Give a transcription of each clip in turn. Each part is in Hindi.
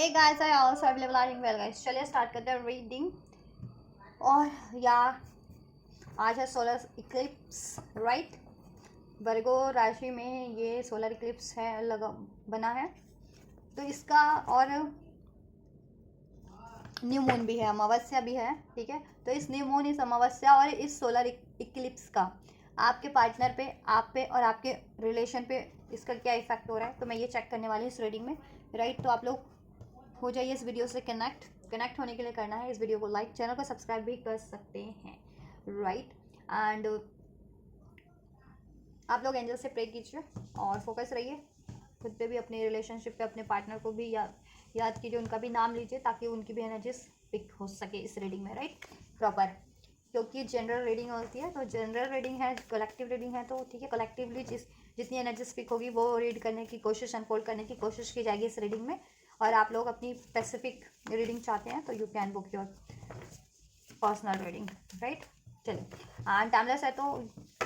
Hey guys, I also available are doing well guys. चलिए स्टार्ट करते हैं रीडिंग। और यार आज है सोलर इक्लिप्स, राइट। वर्गो राशि में ये सोलर इक्लिप्स है लगा बना है, तो इसका और न्यू मून भी है, अमावस्या भी है, ठीक है। तो इस न्यू मून, इस अमावस्या और इस सोलर इक्लिप्स का आपके पार्टनर पे, आप पे और आपके रिलेशन पे इसका क्या इफेक्ट हो रहा है, तो मैं ये चेक करने वाली हूँ इस रीडिंग में, राइट। तो आप लोग हो जाइए इस वीडियो से कनेक्ट होने के लिए करना है इस वीडियो को लाइक, चैनल को सब्सक्राइब भी कर सकते हैं, राइट। एंड आप लोग एंजल से प्रे कीजिए और फोकस रहिए खुद पे भी, अपने रिलेशनशिप पे, अपने पार्टनर को भी याद कीजिए, उनका भी नाम लीजिए ताकि उनकी भी एनर्जीज पिक हो सके इस रीडिंग में, राइट, प्रॉपर। क्योंकि जनरल रीडिंग होती है, तो जनरल रीडिंग है, कलेक्टिव रीडिंग है, तो ठीक है, कलेक्टिवली जितनी एनर्जीज पिक होगी वो रीड करने की कोशिश, अनफोल्ड करने की कोशिश की जाएगी इस रीडिंग में। और आप लोग अपनी स्पेसिफिक रीडिंग चाहते हैं तो you can book your personal reading, right. चलिए, टाइमलेस है तो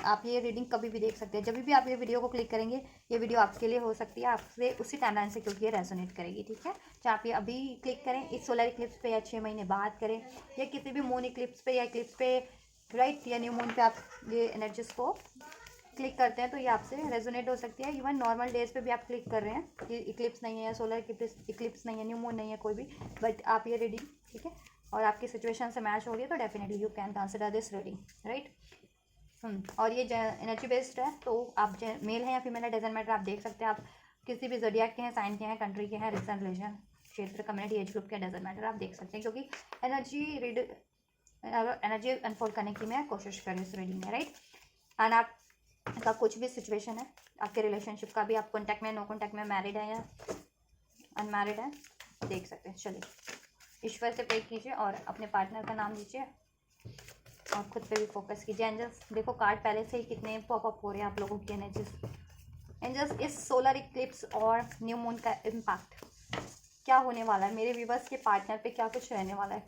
आप ये रीडिंग कभी भी देख सकते हैं, जब भी आप ये वीडियो को क्लिक करेंगे ये वीडियो आपके लिए हो सकती है, आपसे उसी टाइमलाइन से, क्योंकि ये रेजोनेट करेगी, ठीक है। चाहे आप ये अभी क्लिक करें इस सोलर इक्लिप्स पे, या 6 महीने बाद करें, या किसी भी मून इक्लिप्स पे या इक्लिप्स पे, राइट, या न्यू मून पे आप ये एनर्जीज को क्लिक करते हैं तो ये आपसे रेजोनेट हो सकती है। इवन नॉर्मल डेज पे भी आप क्लिक कर रहे हैं, ये इक्लिप्स नहीं है या सोलर इक्लिप्स नहीं है, न्यू मून नहीं है कोई भी, बट आप ये रीडिंग, ठीक है, और आपकी सिचुएशन से मैच हो रही है तो definitely you can consider this reading, right. और ये एनर्जी बेस्ड है, तो आप मेल हैं या फीमेल है डजेंट मैटर, आप देख सकते हैं, आप किसी भी ज़ोडिएक के हैं, साइन के हैं, कंट्री के हैं, रीजन, रिलीजन, क्षेत्र, कम्युनिटी, एज ग्रुप के, डजेंट मैटर, आप देख सकते हैं, क्योंकि एनर्जी अनफोल्ड करने की मैं कोशिश कर रही हूँ इस रीडिंग में, राइट। एंड आपका कुछ भी सिचुएशन है, आपके रिलेशनशिप का भी, आप कॉन्टैक्ट में, नो कॉन्टैक्ट में, मैरिड है या अनमैरिड है, देख सकते हैं। चलिए, ईश्वर से प्रे कीजिए और अपने पार्टनर का नाम लीजिए और खुद पे भी फोकस कीजिए। एंजल्स देखो, कार्ड पहले से ही कितने पॉपअप हो रहे हैं आप लोगों की एनर्जीज। एंजल्स, इस सोलर इक्लिप्स और न्यू मून का इम्पैक्ट क्या होने वाला है, मेरे व्यूअर्स के पार्टनर पे क्या कुछ रहने वाला है,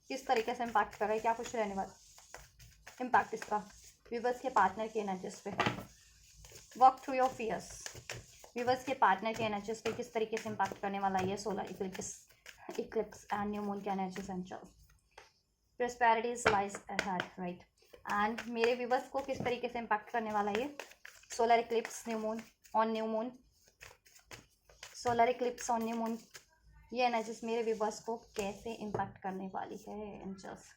किस तरीके से इम्पैक्ट कर रहा है, क्या कुछ रहने वाला इम्पैक्ट इसका व्यूअर्स के पार्टनर की एनर्जीज पे। Work through your fears, viewers के पार्टनर के एनर्जीज पे किस तरीके से इम्पैक्ट करने वाला है ये solar eclipse and new moon के energies angels. Prosperities lies ahead, right? And मेरे व्यूवर्स को किस तरीके से इम्पैक्ट करने वाला है ये solar eclipse, new moon on new moon, solar eclipse on new moon, ये एनर्जीज मेरे व्यूवर्स को कैसे इम्पैक्ट करने वाली है एंजल्स,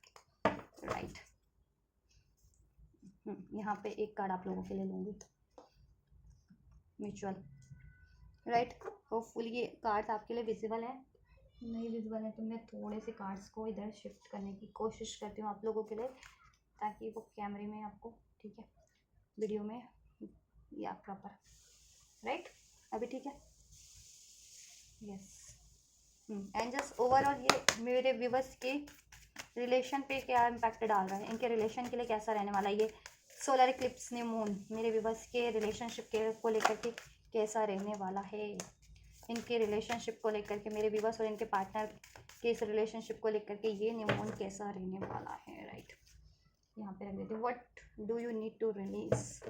राइट। यहाँ पे एक कार्ड आप लोगों के लिए लूँगी, म्यूचुअल, राइट। होपफुली ये कार्ड्स आपके लिए विजिबल है, नहीं विजिबल है तो मैं थोड़े से कार्ड्स को इधर शिफ्ट करने की कोशिश करती हूँ आप लोगों के लिए, ताकि वो कैमरे में आपको, ठीक है, वीडियो में या प्रॉपर, राइट, अभी ठीक है, यस। एंड जस्ट ओवरऑल ये मेरे व्यूवर्स के रिलेशन पे क्या इम्पैक्ट डाल रहा है, इनके रिलेशन के लिए कैसा रहने वाला है ये सोलर इक्लिप्स न्यू मून, मेरे व्यूवर्स के रिलेशनशिप के को लेकर के कैसा रहने वाला है, इनके रिलेशनशिप को लेकर के, मेरे व्यूवर्स और इनके पार्टनर के इस रिलेशनशिप को लेकर के ये न्यू मून कैसा रहने वाला है, राइट। यहाँ पे रख देती हूँ, what do you need to release,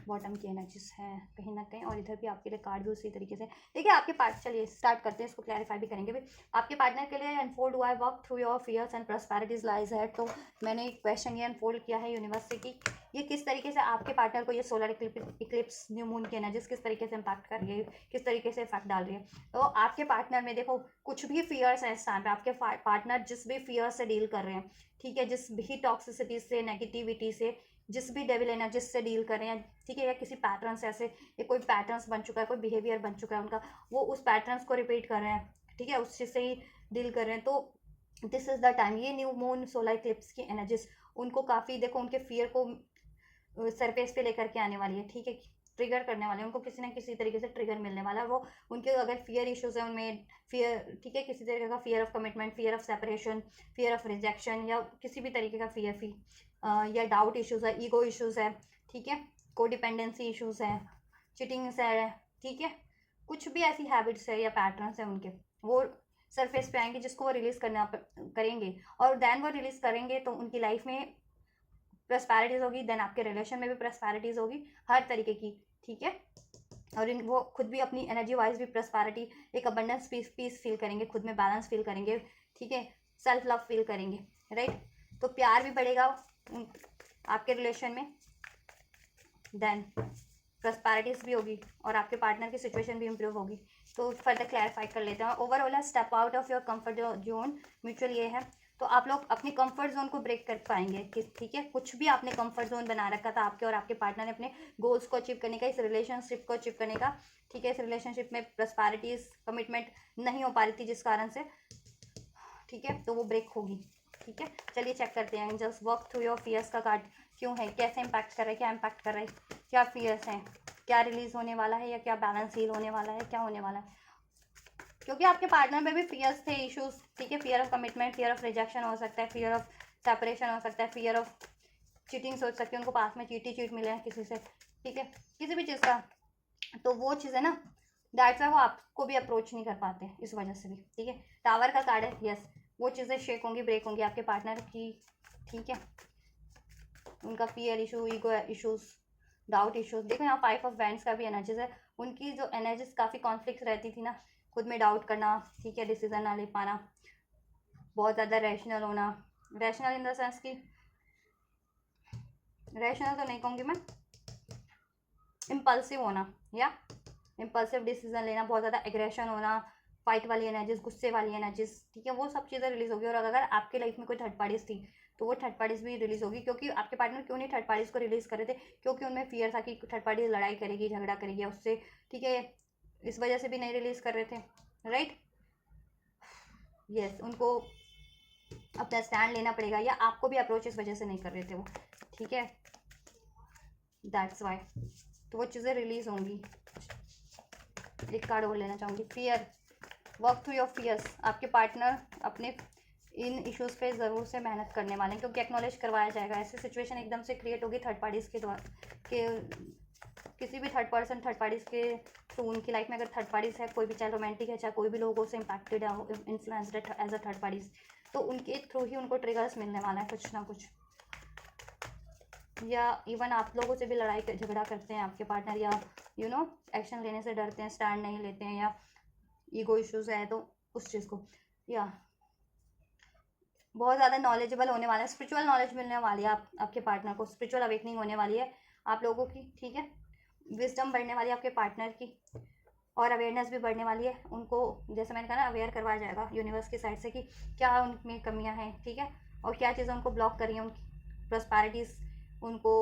bottom की एनर्जीज है कहीं ना कहीं, और इधर भी आपके लिए कार्ड भी उसी तरीके से, देखिए आपके पार्ट, चलिए स्टार्ट करते हैं, इसको क्लैरिफाई भी करेंगे भी। आपके पार्टनर के लिए अनफोल्ड हुआ है work through your fears and prosperities lies है, तो मैंने एक क्वेश्चन ये अनफोल्ड किया है यूनिवर्स से कि ये किस तरीके से आपके पार्टनर को ये सोलर इक्लिप्स न्यू मून की एनर्जीज किस तरीके से इम्पैक्ट कर रही है, किस तरीके से इफेक्ट डाल रही है। तो आपके पार्टनर में देखो कुछ भी फियर्स है इस टाइम पे, आपके पार्टनर जिस भी फियर से डील कर रहे हैं, ठीक है, जिस भी टॉक्सिसिटी से, नेगेटिविटी से, जिस भी डेविल एनर्जी से डील कर रहे हैं, ठीक है, या किसी पैटर्न से, ऐसे ये कोई पैटर्न्स बन चुका है, कोई बिहेवियर बन चुका है उनका, वो उस पैटर्न्स को रिपीट कर रहे हैं, ठीक है, उस चीज़ से ही डील कर रहे हैं, तो दिस इज द टाइम, ये न्यू मून सोलर इक्लिप्स की एनर्जीज उनको काफ़ी, देखो, उनके फियर को सरफेस पे लेकर के आने वाली है, ठीक है, ट्रिगर करने वाले हैं, उनको किसी ना किसी तरीके से ट्रिगर मिलने वाला है, वो उनके अगर फियर इश्यूज है उनमें, फियर, ठीक है, किसी तरीके का fear of commitment, fear of separation, fear of rejection, या किसी भी तरीके का फियर या डाउट इश्यूज है, ईगो इश्यूज है, ठीक है, कोडिपेंडेंसी इश्यूज है, चिटिंग्स है, ठीक है, कुछ भी ऐसी हैबिट्स है या पैटर्न्स है उनके, वो सरफेस पे आएंगे जिसको वो रिलीज करना करेंगे, और देन वो रिलीज करेंगे तो उनकी लाइफ में प्रॉस्पेरिटीज होगी, देन आपके रिलेशन में भी प्रॉस्पेरिटीज होगी, हर तरीके की, ठीक है। और वो खुद भी अपनी एनर्जी वाइज भी प्रॉस्पेरिटी, एक अबंडेंस, पीस फील करेंगे, खुद में बैलेंस फील करेंगे, ठीक है, सेल्फ लव फील करेंगे, राइट। तो प्यार भी बढ़ेगा आपके रिलेशन में, देन प्रॉस्पेरिटीज भी होगी और आपके पार्टनर की सिचुएशन भी इंप्रूव होगी। तो फर्दर क्लैरिफाई कर लेते हैं। ओवरऑल है step out of your comfort zone, mutual ये है। तो आप लोग अपनी कंफर्ट जोन को ब्रेक कर पाएंगे, ठीक है। कुछ भी आपने कंफर्ट जोन बना रखा था आपके और आपके पार्टनर ने अपने गोल्स को अचीव करने का, इस रिलेशनशिप को अचीव करने का, ठीक है। इस रिलेशनशिप में प्रॉस्पेरिटीज, कमिटमेंट नहीं हो पा रही थी जिस कारण से, ठीक है, तो वो ब्रेक होगी, ठीक है। चलिए चेक करते हैं। Just work through your fears का कार्ड क्यों है, कैसे इम्पैक्ट कर रहा है, क्या इम्पैक्ट कर रहा है, क्या फियर्स हैं, क्या रिलीज होने वाला है या क्या बैलेंस हील होने वाला है, क्या होने वाला है। क्योंकि आपके पार्टनर में भी फियर्स थे, इश्यूज, ठीक है। Fear of commitment, fear of rejection हो सकता है, फियर ऑफ सेपरेशन हो सकता है, फियर ऑफ चीटिंग सोच सकते हैं, उनको पास में चीट मिले हैं किसी से, ठीक है, किसी भी चीज़ का। तो वो चीज़ है ना, दैट्स वाई वो आपको भी अप्रोच नहीं कर पाते इस वजह से भी, ठीक है। टावर का कार्ड है, यस, वो चीज़ें शेक होंगी, ब्रेक होंगी आपके पार्टनर की, ठीक है। उनका fear issue, ego issues, doubt issues. देखो यहाँ 5 ऑफ वैंड्स का भी एनर्जीज है। उनकी जो एनर्जीज काफ़ी कॉन्फ्लिक्ट रहती थी ना, खुद में डाउट करना, ठीक है, डिसीजन ना ले पाना, बहुत ज़्यादा रैशनल होना, रैशनल इन द सेंस कि, रैशनल तो नहीं कहूँगी मैं, इम्पल्सिव होना या इम्पल्सिव डिसीजन लेना, बहुत ज़्यादा एग्रेशन होना, फाइट वाली एनर्जीज, गुस्से वाली एनर्जीज, ठीक है, वो सब चीज़ें रिलीज होगी। और अगर आपके लाइफ में कोई थर्ड पार्टीज थी तो वो थर्ड पार्टीज भी रिलीज होगी। क्योंकि आपके पार्टनर क्यों नहीं थर्ड पार्टीज को रिलीज कर रहे थे, क्योंकि उनमें फियर था कि थर्ड पार्टी लड़ाई करेगी, झगड़ा करेगी उससे, ठीक है, इस वजह से भी नहीं रिलीज कर रहे थे, राइट। यस, उनको अपना स्टैंड लेना पड़ेगा, या आपको भी अप्रोच इस वजह से नहीं कर रहे थे वो, ठीक है, दैट्स वाई। तो वो चीज़ें रिलीज होंगी। एक कार्ड और लेना चाहूँगी, fear, work through your fears. आपके पार्टनर अपने इन इश्यूज पे ज़रूर से मेहनत करने वाले हैं, क्योंकि एक्नॉलेज करवाया जाएगा। ऐसी सिचुएशन एकदम से क्रिएट होगी थर्ड पार्टीज़ के द्वारा, के किसी भी थर्ड पार्टीज़ के थ्रू उनकी लाइफ में, अगर थर्ड पार्टीज़ है, कोई भी, चाहे रोमांटिक है, चाहे कोई भी लोगों से इम्पैक्टेड है, influenced as a third parties, तो उनके थ्रू ही उनको ट्रिगर्स मिलने वाला है कुछ ना कुछ। या इवन आप लोगों से भी लड़ाई झगड़ा करते हैं आपके पार्टनर, या एक्शन लेने से डरते हैं, स्टैंड नहीं लेते हैं, या ईगो इश्यूज है, तो उस चीज़ को, या बहुत ज़्यादा नॉलेजेबल होने वाला है, स्पिरिचुअल नॉलेज मिलने वाली है आपके पार्टनर को, स्पिरिचुअल अवेकनिंग होने वाली है आप लोगों की, ठीक है। विजडम बढ़ने वाली है आपके पार्टनर की, और अवेयरनेस भी बढ़ने वाली है। उनको, जैसे मैंने कहा ना, अवेयर करवाया जाएगा यूनिवर्स की साइड से कि क्या उनमें कमियां हैं, ठीक है, और क्या चीज़ें उनको ब्लॉक कर रही हैं उनकी प्रॉस्पेरिटीज़ उनको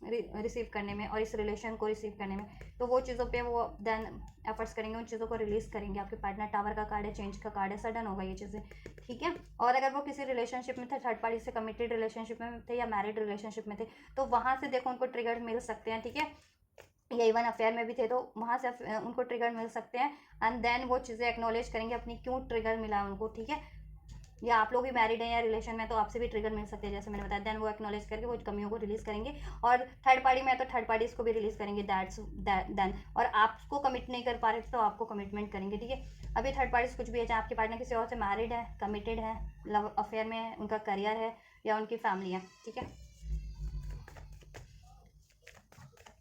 रिसीव करने में, और इस रिलेशन को रिसीव करने में। तो वो चीज़ों पे वो देन एफर्ट्स करेंगे, उन चीज़ों को रिलीज़ करेंगे। आपके पार्टनर, टावर का कार्ड है, चेंज का कार्ड है, सडन होगा ये चीज़ें, ठीक है। और अगर वो किसी रिलेशनशिप में थे, थर्ड पार्टी से कमिटेड रिलेशनशिप में थे या मैरिड रिलेशनशिप में थे, तो वहाँ से देखो उनको ट्रिगर मिल सकते हैं, ठीक है। या इवन अफेयर में भी थे तो वहाँ से उनको ट्रिगर मिल सकते हैं, एंड देन वो चीज़ें एक्नॉलेज करेंगे अपनी, क्यों ट्रिगर मिला उनको, ठीक है। या आप लोग भी मैरिड हैं या रिलेशन में, तो आपसे भी ट्रिगर मिल सकते हैं, जैसे मैंने बताया। देन वो एक्नॉलेज करके वो कमियों को रिलीज करेंगे, और थर्ड पार्टी में है तो थर्ड पार्टीज को भी रिलीज करेंगे, दैट्स देन। और आपको कमिट नहीं कर पा रहे तो आपको कमिटमेंट करेंगे, ठीक है। अभी थर्ड पार्टीज कुछ भी है, चाहे आपके पार्टनर किसी और से मैरिड है, कमिटेड है, लव अफेयर में है, उनका करियर है, या उनकी फैमिली है, ठीक है,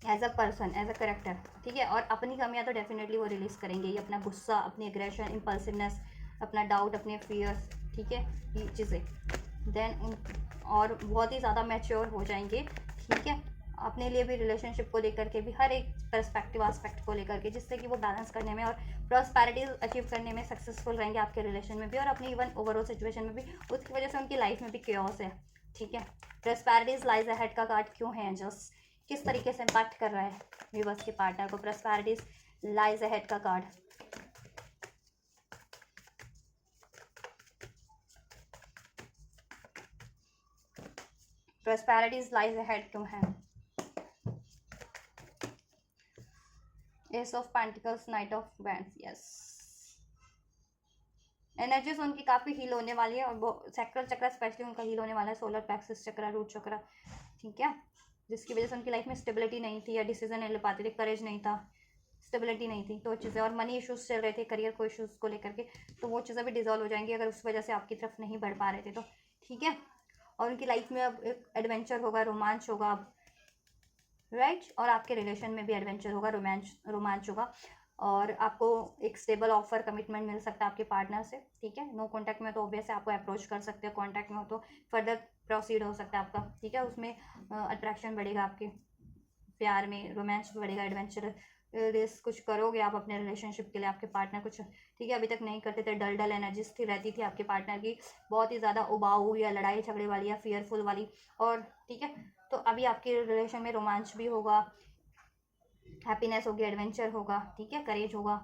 as a person, as a character, ठीक है। और अपनी कमियां तो डेफिनेटली वो रिलीज करेंगे ही, अपना गुस्सा, अपनी एग्रेशन, इम्पल्सिवनेस, अपना डाउट, अपने फियर्स, ठीक है, ये चीज़ें। देन और बहुत ही ज़्यादा मैच्योर हो जाएंगे, ठीक है, अपने लिए भी, रिलेशनशिप को लेकर के भी, हर एक पर्सपेक्टिव आस्पेक्ट को लेकर के, जिससे कि वो बैलेंस करने में और प्रॉस्पेरिटी अचीव करने में सक्सेसफुल रहेंगे आपके रिलेशन में भी, और अपनी इवन ओवरऑल सिचुएशन में भी। उसकी वजह से उनकी लाइफ में भी केओस है, ठीक है। प्रॉस्पेरिटीज लाइज अहेड का कार्ड क्यों है एंजल्स, किस तरीके से इम्पैक्ट कर रहा है व्यूअर्स के पार्टनर को प्रॉस्पेरिटीज लाइज अहेड का कार्ड। प्रॉस्पेरिटीज लाइज अहेड क्यों है, S of pentacles, night of wands, yes. Energies उनकी काफ़ी हील होने वाली है, और वो सैक्रल चक्र स्पेशली उनका हील होने वाला है, सोलर प्लेक्सस चक्र, रूट चक्र, ठीक है, जिसकी वजह से उनकी लाइफ में स्टेबिलिटी नहीं थी, या डिसीजन नहीं ले पाते थे, करेज नहीं था, स्टेबिलिटी नहीं थी, तो चीज़ें, और मनी इश्यूज चल रहे थे, करियर को इश्यूज को लेकर के, तो वो चीज़ें भी डिजॉल्व हो जाएंगी अगर उस वजह से आपकी तरफ नहीं बढ़ पा रहे थे, तो ठीक है। और उनकी लाइफ में अब एक एडवेंचर होगा, रोमांच होगा, अब राइट। और आपके रिलेशन में भी एडवेंचर होगा, रोमांच होगा, और आपको एक स्टेबल ऑफर कमिटमेंट मिल सकता है आपके पार्टनर से, ठीक है। नो कॉन्टैक्ट में तो ऑब्वियस आपको अप्रोच कर सकते हो, कॉन्टैक्ट में हो तो फर्दर प्रोसीड हो सकता है आपका, ठीक है। उसमें अट्रैक्शन बढ़ेगा, आपके प्यार में रोमांस बढ़ेगा, एडवेंचर रिस्क कुछ करोगे आप अपने रिलेशनशिप के लिए, आपके पार्टनर कुछ, ठीक है, अभी तक नहीं करते थे, डल डल एनर्जीज थी रहती थी आपके पार्टनर की, बहुत ही ज़्यादा उबाऊ या लड़ाई झगड़े वाली या फियरफुल वाली, और ठीक है, तो अभी आपके रिलेशन में रोमांच भी होगा, हैप्पीनेस होगी, एडवेंचर होगा, ठीक है, करेज होगा,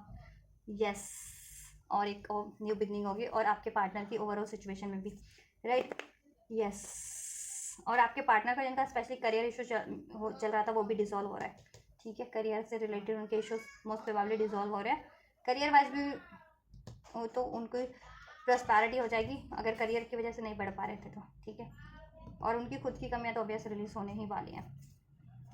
यस, और एक न्यू बिगनिंग होगी, और आपके पार्टनर की ओवरऑल सिचुएशन में भी, राइट, यस। और आपके पार्टनर का जिनका स्पेशली करियर इशू चल रहा था वो भी डिसॉल्व हो रहा है, ठीक है। करियर से रिलेटेड उनके इश्यूज मोस्ट प्रोबेबली डिसॉल्व हो रहे हैं, करियर वाइज भी तो उनकी प्रॉस्पेरिटी हो जाएगी अगर करियर की वजह से नहीं बढ़ पा रहे थे तो, ठीक है। और उनकी खुद की कमियां तो ऑब्वियस रिलीज होने ही वाली हैं,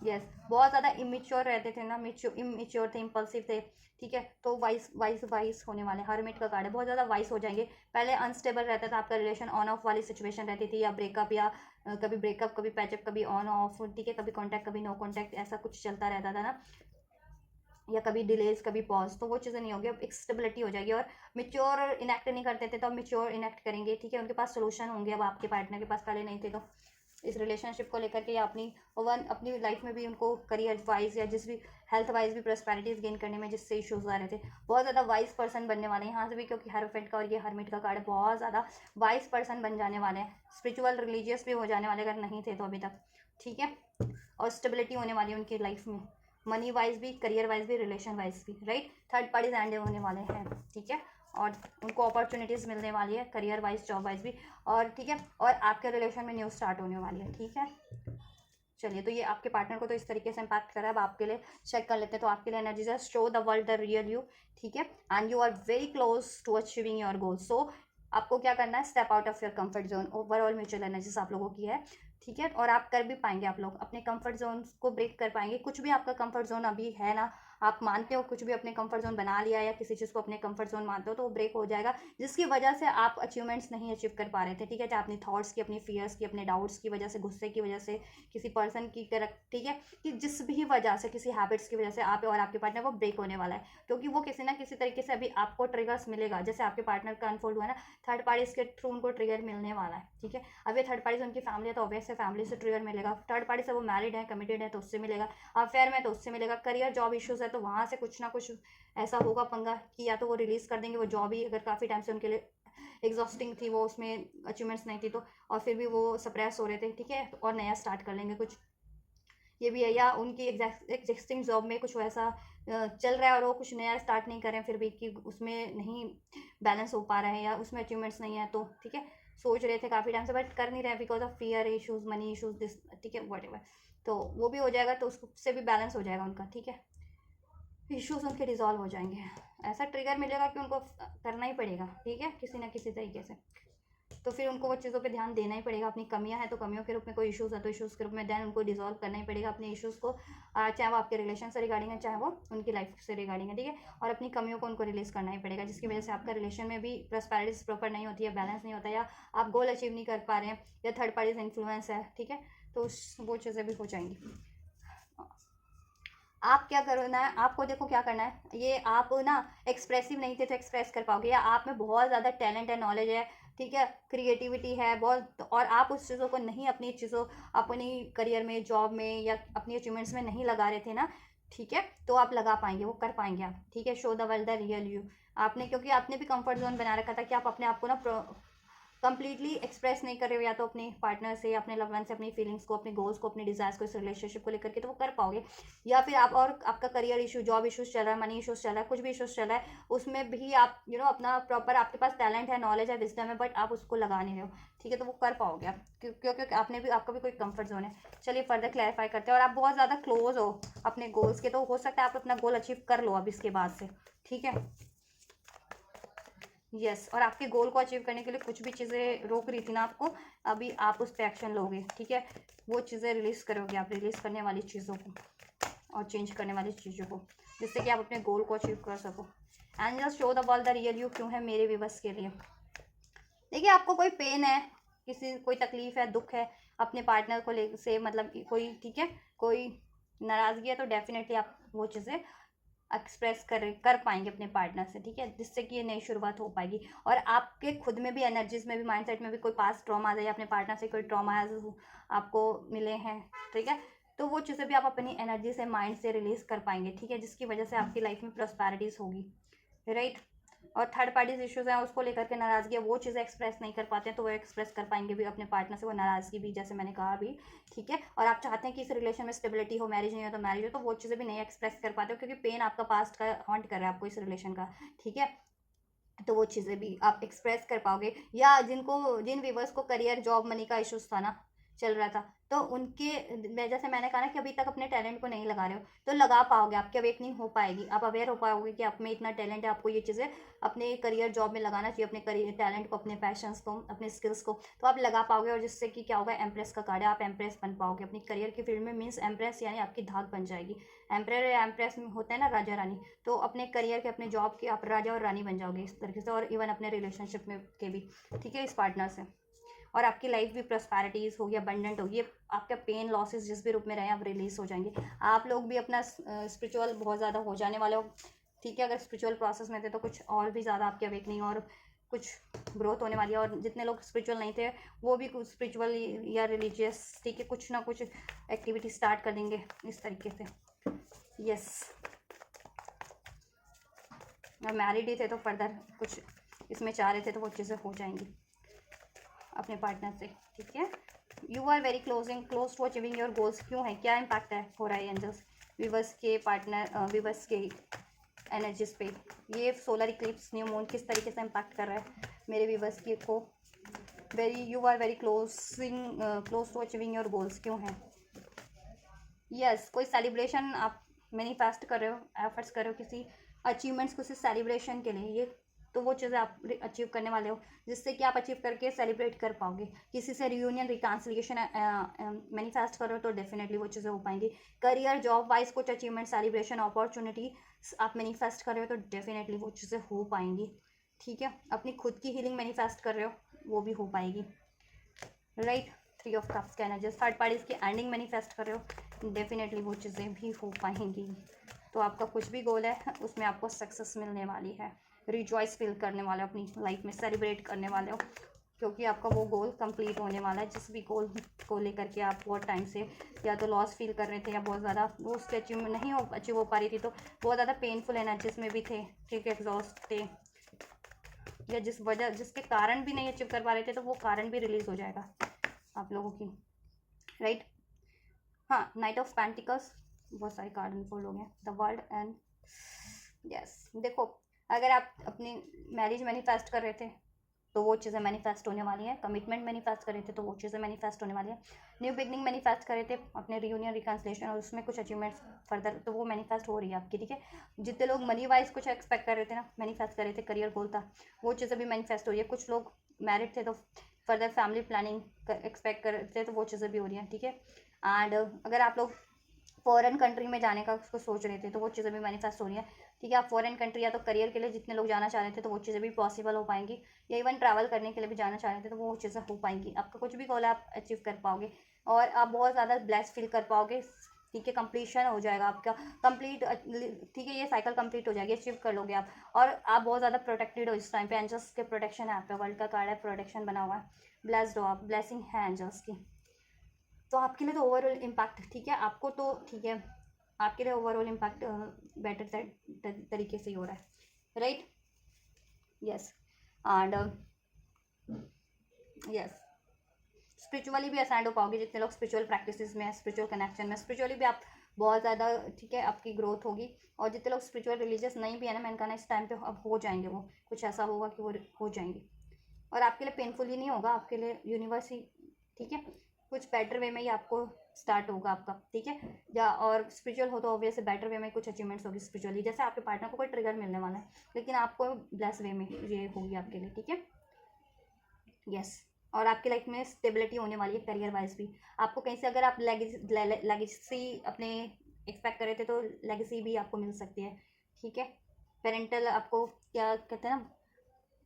यस। बहुत ज़्यादा इमेच्योर रहते थे ना, इमेच्योर थे, इम्पल्सिव थे, ठीक है, तो वाइस वाइस वाइस होने वाले, हर्मिट का कार्ड है, बहुत ज़्यादा वाइस हो जाएंगे। पहले अनस्टेबल रहता था आपका रिलेशन, ऑन ऑफ वाली सिचुएशन रहती थी, या ब्रेकअप, या कभी ब्रेकअप कभी पैचअप, कभी ऑन ऑफ, ठीक है, कभी कॉन्टैक्ट कभी नो कॉन्टैक्ट, ऐसा कुछ चलता रहता था ना, या कभी डिलेज कभी पॉज, तो वो चीज़ें नहीं होगी, अब एक स्टेबिलिटी हो जाएगी। और मिच्योर इनेक्ट नहीं करते थे तो अब मिच्योर इनेक्ट करेंगे, ठीक है, उनके पास सोल्यूशन होंगे अब आपके पार्टनर के पास, पहले नहीं थे तो, इस रिलेशनशिप को लेकर के, या अपनी लाइफ में भी उनको करियर वाइज या जिस भी हेल्थ वाइज भी प्रॉस्पेरिटीज गेन करने में जिससे इश्यूज आ रहे थे, बहुत ज़्यादा वाइज पर्सन बनने वाले हैं यहाँ से भी, क्योंकि हेरोफेंट का और ये हर्मिट का कार्ड है, बहुत ज़्यादा वाइज पर्सन बन जाने वाले हैं, स्पिरिचुअल रिलीजियस भी हो जाने वाले अगर नहीं थे तो अभी तक, ठीक है। और स्टेबिलिटी होने वाली है उनकी लाइफ में, मनी वाइज भी, करियर वाइज भी, रिलेशन वाइज भी, राइट। थर्ड पार्टीज एंड होने वाले हैं, ठीक है, और उनको अपॉर्चुनिटीज़ मिलने वाली है करियर वाइज, जॉब वाइज भी, और ठीक है, और आपके रिलेशन में न्यू स्टार्ट होने वाली है, ठीक है। चलिए, तो ये आपके पार्टनर को तो इस तरीके से इम्पैक्ट कर रहा है, अब आपके लिए चेक कर लेते हैं, तो आपके लिए एनर्जीज है, show the world the real you, ठीक है, and you are very close to achieving your goal, so आपको क्या करना है, step out of your comfort zone, overall mutual energies आप लोगों की है, ठीक है, और आप कर भी पाएंगे, आप लोग अपने कंफर्ट जोन को ब्रेक कर पाएंगे, कुछ भी आपका कंफर्ट जोन अभी है ना, आप मानते हो कुछ भी अपने कंफर्ट जोन बना लिया, या किसी चीज़ को अपने कंफर्ट जोन मानते हो तो वो ब्रेक हो जाएगा, जिसकी वजह से आप अचीवमेंट्स नहीं अचीव कर पा रहे थे, ठीक है, चाहे अपनी थॉट्स की, अपनी फियर्स की, अपने डाउट्स की वजह से, गुस्से की वजह से, किसी पर्सन की ठीक है, कि जिस भी वजह से, किसी हैबिट्स की वजह से आप और आपके पार्टनर वो ब्रेक होने वाला है, क्योंकि वो किसी ना किसी तरीके से अभी आपको ट्रिगर्स मिलेगा, जैसे आपके पार्टनर का अनफोल्ड हुआ ना, थर्ड पार्टीज के थ्रू उनको ट्रिगर मिलने वाला है, ठीक है। अब ये थर्ड पार्टीज उनकी फैमिली है तो ऑब्वियस है फैमिली से ट्रिगर मिलेगा, थर्ड पार्टी से वो मैरिड है, कमिटेड है तो उससे मिलेगा, अफेयर में तो उससे मिलेगा, करियर जॉब इश्यूज है तो वहाँ से कुछ ना कुछ ऐसा होगा पंगा कि या तो वो रिलीज कर देंगे वो जॉब ही, अगर काफ़ी टाइम से उनके लिए एग्जॉस्टिंग थी, वो उसमें अचीवमेंट्स नहीं थी तो, और फिर भी वो सप्रेस हो रहे थे, ठीक है, और नया स्टार्ट कर लेंगे कुछ, ये भी है, या उनकी एग्जिस्टिंग जॉब में कुछ वैसा चल रहा है और वो कुछ नया स्टार्ट नहीं कर रहे हैं फिर भी, कि उसमें नहीं बैलेंस हो पा रहा है या उसमें अचीवमेंट्स नहीं है तो, ठीक है, सोच रहे थे काफ़ी टाइम से बट कर नहीं रहे because of fear issues, money issues this, ठीक है, वट एवर, तो वो भी हो जाएगा तो उससे भी बैलेंस हो जाएगा उनका, ठीक है, इश्यूज उनके रिजॉल्व हो जाएंगे, ऐसा ट्रिगर मिलेगा कि उनको करना ही पड़ेगा, ठीक है, किसी ना किसी तरीके से, तो फिर उनको वो चीज़ों पे ध्यान देना ही पड़ेगा, अपनी कमियां हैं तो कमियों के रूप में, कोई इश्यूज़ है तो इश्यूज़ के रूप में, देन उनको डिजॉल्व करना ही पड़ेगा अपने इश्यूज़ को, चाहे वो आपके रिलेशन से रिगार्डिंग है, चाहे वो उनकी लाइफ से रिगार्डिंग है, ठीक है, और अपनी कमियों को उनको रिलीज़ करना ही पड़ेगा, जिसकी वजह से आपका रिलेशन में भी प्रॉस्पेरिटीज प्रॉपर नहीं होती है, बैलेंस नहीं होता, या आप गोल अचीव नहीं कर पा रहे हैं, या थर्ड पार्टीज इन्फ्लुएंस है, ठीक है, तो वो चीज़ें भी हो जाएंगी। आप क्या करना है, आपको देखो क्या करना है, ये आप ना एक्सप्रेसिव नहीं थे तो एक्सप्रेस कर पाओगे, या आप में बहुत ज़्यादा टैलेंट है, नॉलेज है, ठीक है, क्रिएटिविटी है बहुत, और आप उस चीज़ों को नहीं, अपनी चीज़ों, अपनी करियर में, जॉब में, या अपनी अचीवमेंट्स में नहीं लगा रहे थे ना, ठीक है, तो आप लगा पाएंगे, वो कर पाएंगे आप, ठीक है, show the world the real you, आपने, क्योंकि आपने भी कंफर्ट जोन बना रखा था कि आप अपने आप को ना कंप्लीटली एक्सप्रेस नहीं कर रहे हो, या तो अपने पार्टनर से, अपने लव वन से अपनी फीलिंग्स को, अपने गोल्स को, अपने डिजायर्स को इस रिलेशनशिप को लेकर के, तो वो कर पाओगे, या फिर आप, और आपका करियर इशू, जॉब इशूज चल रहा है, मनी इशूज चल रहा है, कुछ भी इशूज चल रहा है, उसमें भी आप अपना प्रॉपर, आपके पास टैलेंट है, नॉलेज है, विजडम है, बट आप उसको लगा नहीं रहे हो, ठीक है, तो वो कर पाओगे आप, क्योंकि आपने भी, आपका भी कोई कंफर्ट जोन है। चलिए फर्दर क्लैरिफाई करते हैं, और आप बहुत ज़्यादा क्लोज हो अपने गोल्स के, तो हो सकता है आप अपना गोल अचीव कर लो अब इसके बाद से, ठीक है, यस। और आपके गोल को अचीव करने के लिए कुछ भी चीज़ें रोक रही थी ना आपको, अभी आप उस पर एक्शन लोगे, ठीक है, वो चीज़ें रिलीज़ करोगे आप, रिलीज़ करने वाली चीज़ों को और चेंज करने वाली चीज़ों को, जिससे कि आप अपने गोल को अचीव कर सको, and just show the world the real you क्यों है मेरे व्यूअर्स के लिए। देखिए, आपको कोई पेन है, कोई तकलीफ है, दुख है अपने पार्टनर को ले से, मतलब कोई, ठीक है, कोई नाराज़गी है तो डेफिनेटली आप वो चीज़ें एक्सप्रेस कर पाएंगे अपने पार्टनर से, ठीक है, जिससे कि ये नई शुरुआत हो पाएगी। और आपके खुद में भी, एनर्जीज में भी, माइंडसेट में भी कोई पास्ट ट्रॉमा आ जाए, अपने पार्टनर से कोई ट्रॉमा आपको मिले हैं, ठीक है, तो वो चीज़ें भी आप अपनी एनर्जी से, माइंड से रिलीज कर पाएंगे, ठीक है, जिसकी वजह से आपकी लाइफ में प्रॉस्पेरिटीज होगी, राइट। और थर्ड पार्टीज इश्यूज हैं, उसको लेकर के नाराज़गी है, वो चीज़ें एक्सप्रेस नहीं कर पाते हैं, तो वो एक्सप्रेस कर पाएंगे भी अपने पार्टनर से वो नाराज़गी भी, जैसे मैंने कहा भी, ठीक है। और आप चाहते हैं कि इस रिलेशन में स्टेबिलिटी हो, मैरिज नहीं हो तो मैरिज हो, तो वो चीज़ें भी नहीं एक्सप्रेस कर पाते हो, क्योंकि पेन आपका पास्ट का हॉन्ट कर रहा है आपको इस रिलेशन का, ठीक है, तो वो चीज़ें भी आप एक्सप्रेस कर पाओगे। या जिन व्यूवर्स को करियर, जॉब, मनी का इश्यूज था ना, चल रहा था, तो उनके, जैसे मैंने कहा ना कि अभी तक अपने टैलेंट को नहीं लगा रहे हो, तो लगा पाओगे, आपकी अवेकनिंग हो पाएगी, आप अवेयर हो पाओगे कि आप में इतना टैलेंट है, आपको ये चीज़ें अपने करियर, जॉब में लगाना चाहिए, अपने करियर टैलेंट को, अपने पैशंस को, अपने स्किल्स को, तो आप लगा पाओगे। और जिससे कि क्या होगा, एम्प्रेस का कार्ड है, आप एम्प्रेस बन पाओगे अपनी करियर की फील्ड में, मीन्स एम्प्रेस यानी आपकी धाक बन जाएगी। एम्प्रेयर या एम्प्रेस होता है ना राजा रानी, तो अपने करियर के, अपने जॉब के आप राजा और रानी बन जाओगे इस तरीके से, और इवन अपने रिलेशनशिप में के भी, ठीक है, इस पार्टनर से। और आपकी लाइफ भी प्रॉस्पेरिटीज होगी, अबंडेंट होगी, आपका पेन, लॉसेस जिस भी रूप में रहे, आप रिलीज हो जाएंगे। आप लोग भी अपना स्पिरिचुअल बहुत ज़्यादा हो जाने वाले हो, ठीक है, अगर स्पिरिचुअल प्रोसेस में थे तो कुछ और भी ज़्यादा आपकी अवेकनिंग और कुछ ग्रोथ होने वाली है। और जितने लोग स्पिरिचुअल नहीं थे, वो भी कुछ स्पिरिचुअल या रिलीजियस, ठीक है, कुछ ना कुछ एक्टिविटी स्टार्ट कर देंगे इस तरीके से। यस, और मैरिड ही थे तो फर्दर कुछ इसमें चाह रहे थे, तो वो चीज़ें हो जाएंगी अपने पार्टनर से, ठीक है। You are very close to achieving your goals, क्यों है, क्या इम्पैक्ट है हो रहा है एंजल्स विवर्स के पार्टनर, विवर्स के एनर्जीज पे, ये सोलर इक्लिप्स, न्यू मून किस तरीके से इम्पैक्ट कर रहा है मेरे विवर्स की को। You are very close to achieving your goals, क्यों है। यस, कोई सेलिब्रेशन आप मैनिफेस्ट कर रहे हो, एफर्ट्स कर रहे हो किसी अचीवमेंट्स को, सेलिब्रेशन के लिए, ये तो वो चीज़ें आप अचीव करने वाले हो, जिससे कि आप अचीव करके सेलिब्रेट कर पाओगे। किसी से रियूनियन, रिकॉन्सिलिएशन मैनिफेस्ट कर रहे हो तो डेफिनेटली वो चीज़ें हो पाएंगी। करियर, जॉब वाइज कुछ अचीवमेंट, सेलिब्रेशन, अपॉर्चुनिटी आप मैनिफेस्ट कर रहे हो तो डेफिनेटली वो चीज़ें हो पाएंगी, ठीक है। अपनी खुद की हीलिंग मैनिफेस्ट कर रहे हो, वो भी हो पाएगी, राइट। 3 ऑफ कप्स का एनर्जी, थर्ड पार्टीज की एंडिंग मैनिफेस्ट कर रहे हो, डेफिनेटली वो चीज़ें भी हो पाएंगी। तो आपका कुछ भी गोल है उसमें आपको सक्सेस मिलने वाली है, रिजॉइस फील करने वाले हो, अपनी लाइफ में सेलिब्रेट करने वाले हो, क्योंकि आपका वो गोल कंप्लीट होने वाला है। जिस भी गोल को लेकर के आप बहुत टाइम से या तो लॉस फील कर रहे थे, या बहुत ज़्यादा वो उसके अचीव हो पा रही थी, तो बहुत ज़्यादा पेनफुल एनर्जीज में भी थे, ठीक है, एग्जॉस्ट थे, या जिसके कारण भी नहीं अचीव कर पा रहे थे, तो वो कारण भी रिलीज हो जाएगा आप लोगों की, राइट। हाँ, नाइट ऑफ पेंटिकल्स, बहुत सारे कार्ड अनफोल्ड हो गए, द वर्ल्ड एंड यस। देखो, अगर आप अपनी मैरिज मैनिफेस्ट कर रहे थे तो वो चीज़ें मैनिफेस्ट होने वाली हैं, कमिटमेंट मैनिफेस्ट कर रहे थे तो वो चीज़ें मैनिफेस्ट होने वाली है, न्यू बिगनिंग मैनिफेस्ट कर रहे थे, अपने रियूनियन, रिकॉन्सिलिएशन और उसमें कुछ अचीवमेंट्स फर्दर, तो वो मैनिफेस्ट हो रही है आपकी, ठीक है। जितने लोग मनी वाइज कुछ एक्सपेक्ट कर रहे थे ना, मैनिफेस्ट कर रहे थे, करियर गोल था, वो चीज़ें भी मैनिफेस्ट हो रही है। कुछ लोग मैरिड थे तो फर्दर फैमिली प्लानिंग एक्सपेक्ट कर रहे थे, तो वो चीज़ें भी हो रही हैं, ठीक है। एंड अगर आप लोग फॉरेन कंट्री में जाने का उसको सोच रहे थे तो वो चीज़ें भी मैनिफेस्ट हो रही है, ठीक है। आप फॉरेन कंट्री या तो करियर के लिए जितने लोग जाना चाह रहे थे तो वो चीज़ें भी पॉसिबल हो पाएंगी, या इवन ट्रैवल करने के लिए भी जाना चाह रहे थे तो वो चीज़ें हो पाएंगी। आपका कुछ भी गोल है आप अचीव कर पाओगे, और आप बहुत ज़्यादा ब्लेस फील कर पाओगे, ठीक है। कंप्लीशन हो जाएगा आपका, कंप्लीट, ठीक है, ये साइकिल कंप्लीट हो जाएगी, अचीव कर लोगे आप। और आप बहुत ज़्यादा प्रोटेक्टेड हो इस टाइम पे, एंजल्स के प्रोटेक्शन है आप पे, वर्ल्ड का कार्ड है, प्रोटेक्शन बना हुआ है, ब्लेस्ड हो आप, ब्लेसिंग है एंजल्स की। तो आपके लिए तो ओवरऑल इम्पैक्ट, ठीक है, आपको तो ठीक है, आपके लिए ओवरऑल इम्पैक्ट बेटर तरीके से ही हो रहा है, right. Yes, and yes, spiritually भी असाइंड हो पाओगे, जितने लोग स्पिरिचुअल प्रैक्टिसेस में, स्पिरिचुअल कनेक्शन में, स्पिरिचुअली भी आप बहुत ज़्यादा, ठीक है, आपकी ग्रोथ होगी। और जितने लोग स्पिरिचुअल रिलीजियस नहीं भी है ना, मैंने कहा ना, इस टाइम पे अब हो जाएंगे, वो कुछ ऐसा होगा कि वो हो जाएंगे, और आपके लिए पेनफुल ही नहीं होगा, आपके लिए यूनिवर्स ही, ठीक है, कुछ बेटर वे में ही आपको स्टार्ट होगा आपका, ठीक है। या और स्पिरिचुअल हो तो ऑब्वियसली बेटर वे में कुछ अचीवमेंट्स होगी स्पिरिचुअली, जैसे आपके पार्टनर को कोई ट्रिगर मिलने वाला है, लेकिन आपको ब्लेस वे में ये होगी आपके लिए, ठीक है। यस, और आपकी लाइफ में स्टेबिलिटी होने वाली है, करियर वाइज भी। आपको कहीं से अगर आप लेगेसी अपने एक्सपेक्ट कर रहे थे तो लेगेसी भी आपको मिल सकती है, ठीक है। पेरेंटल आपको क्या कहते हैं ना,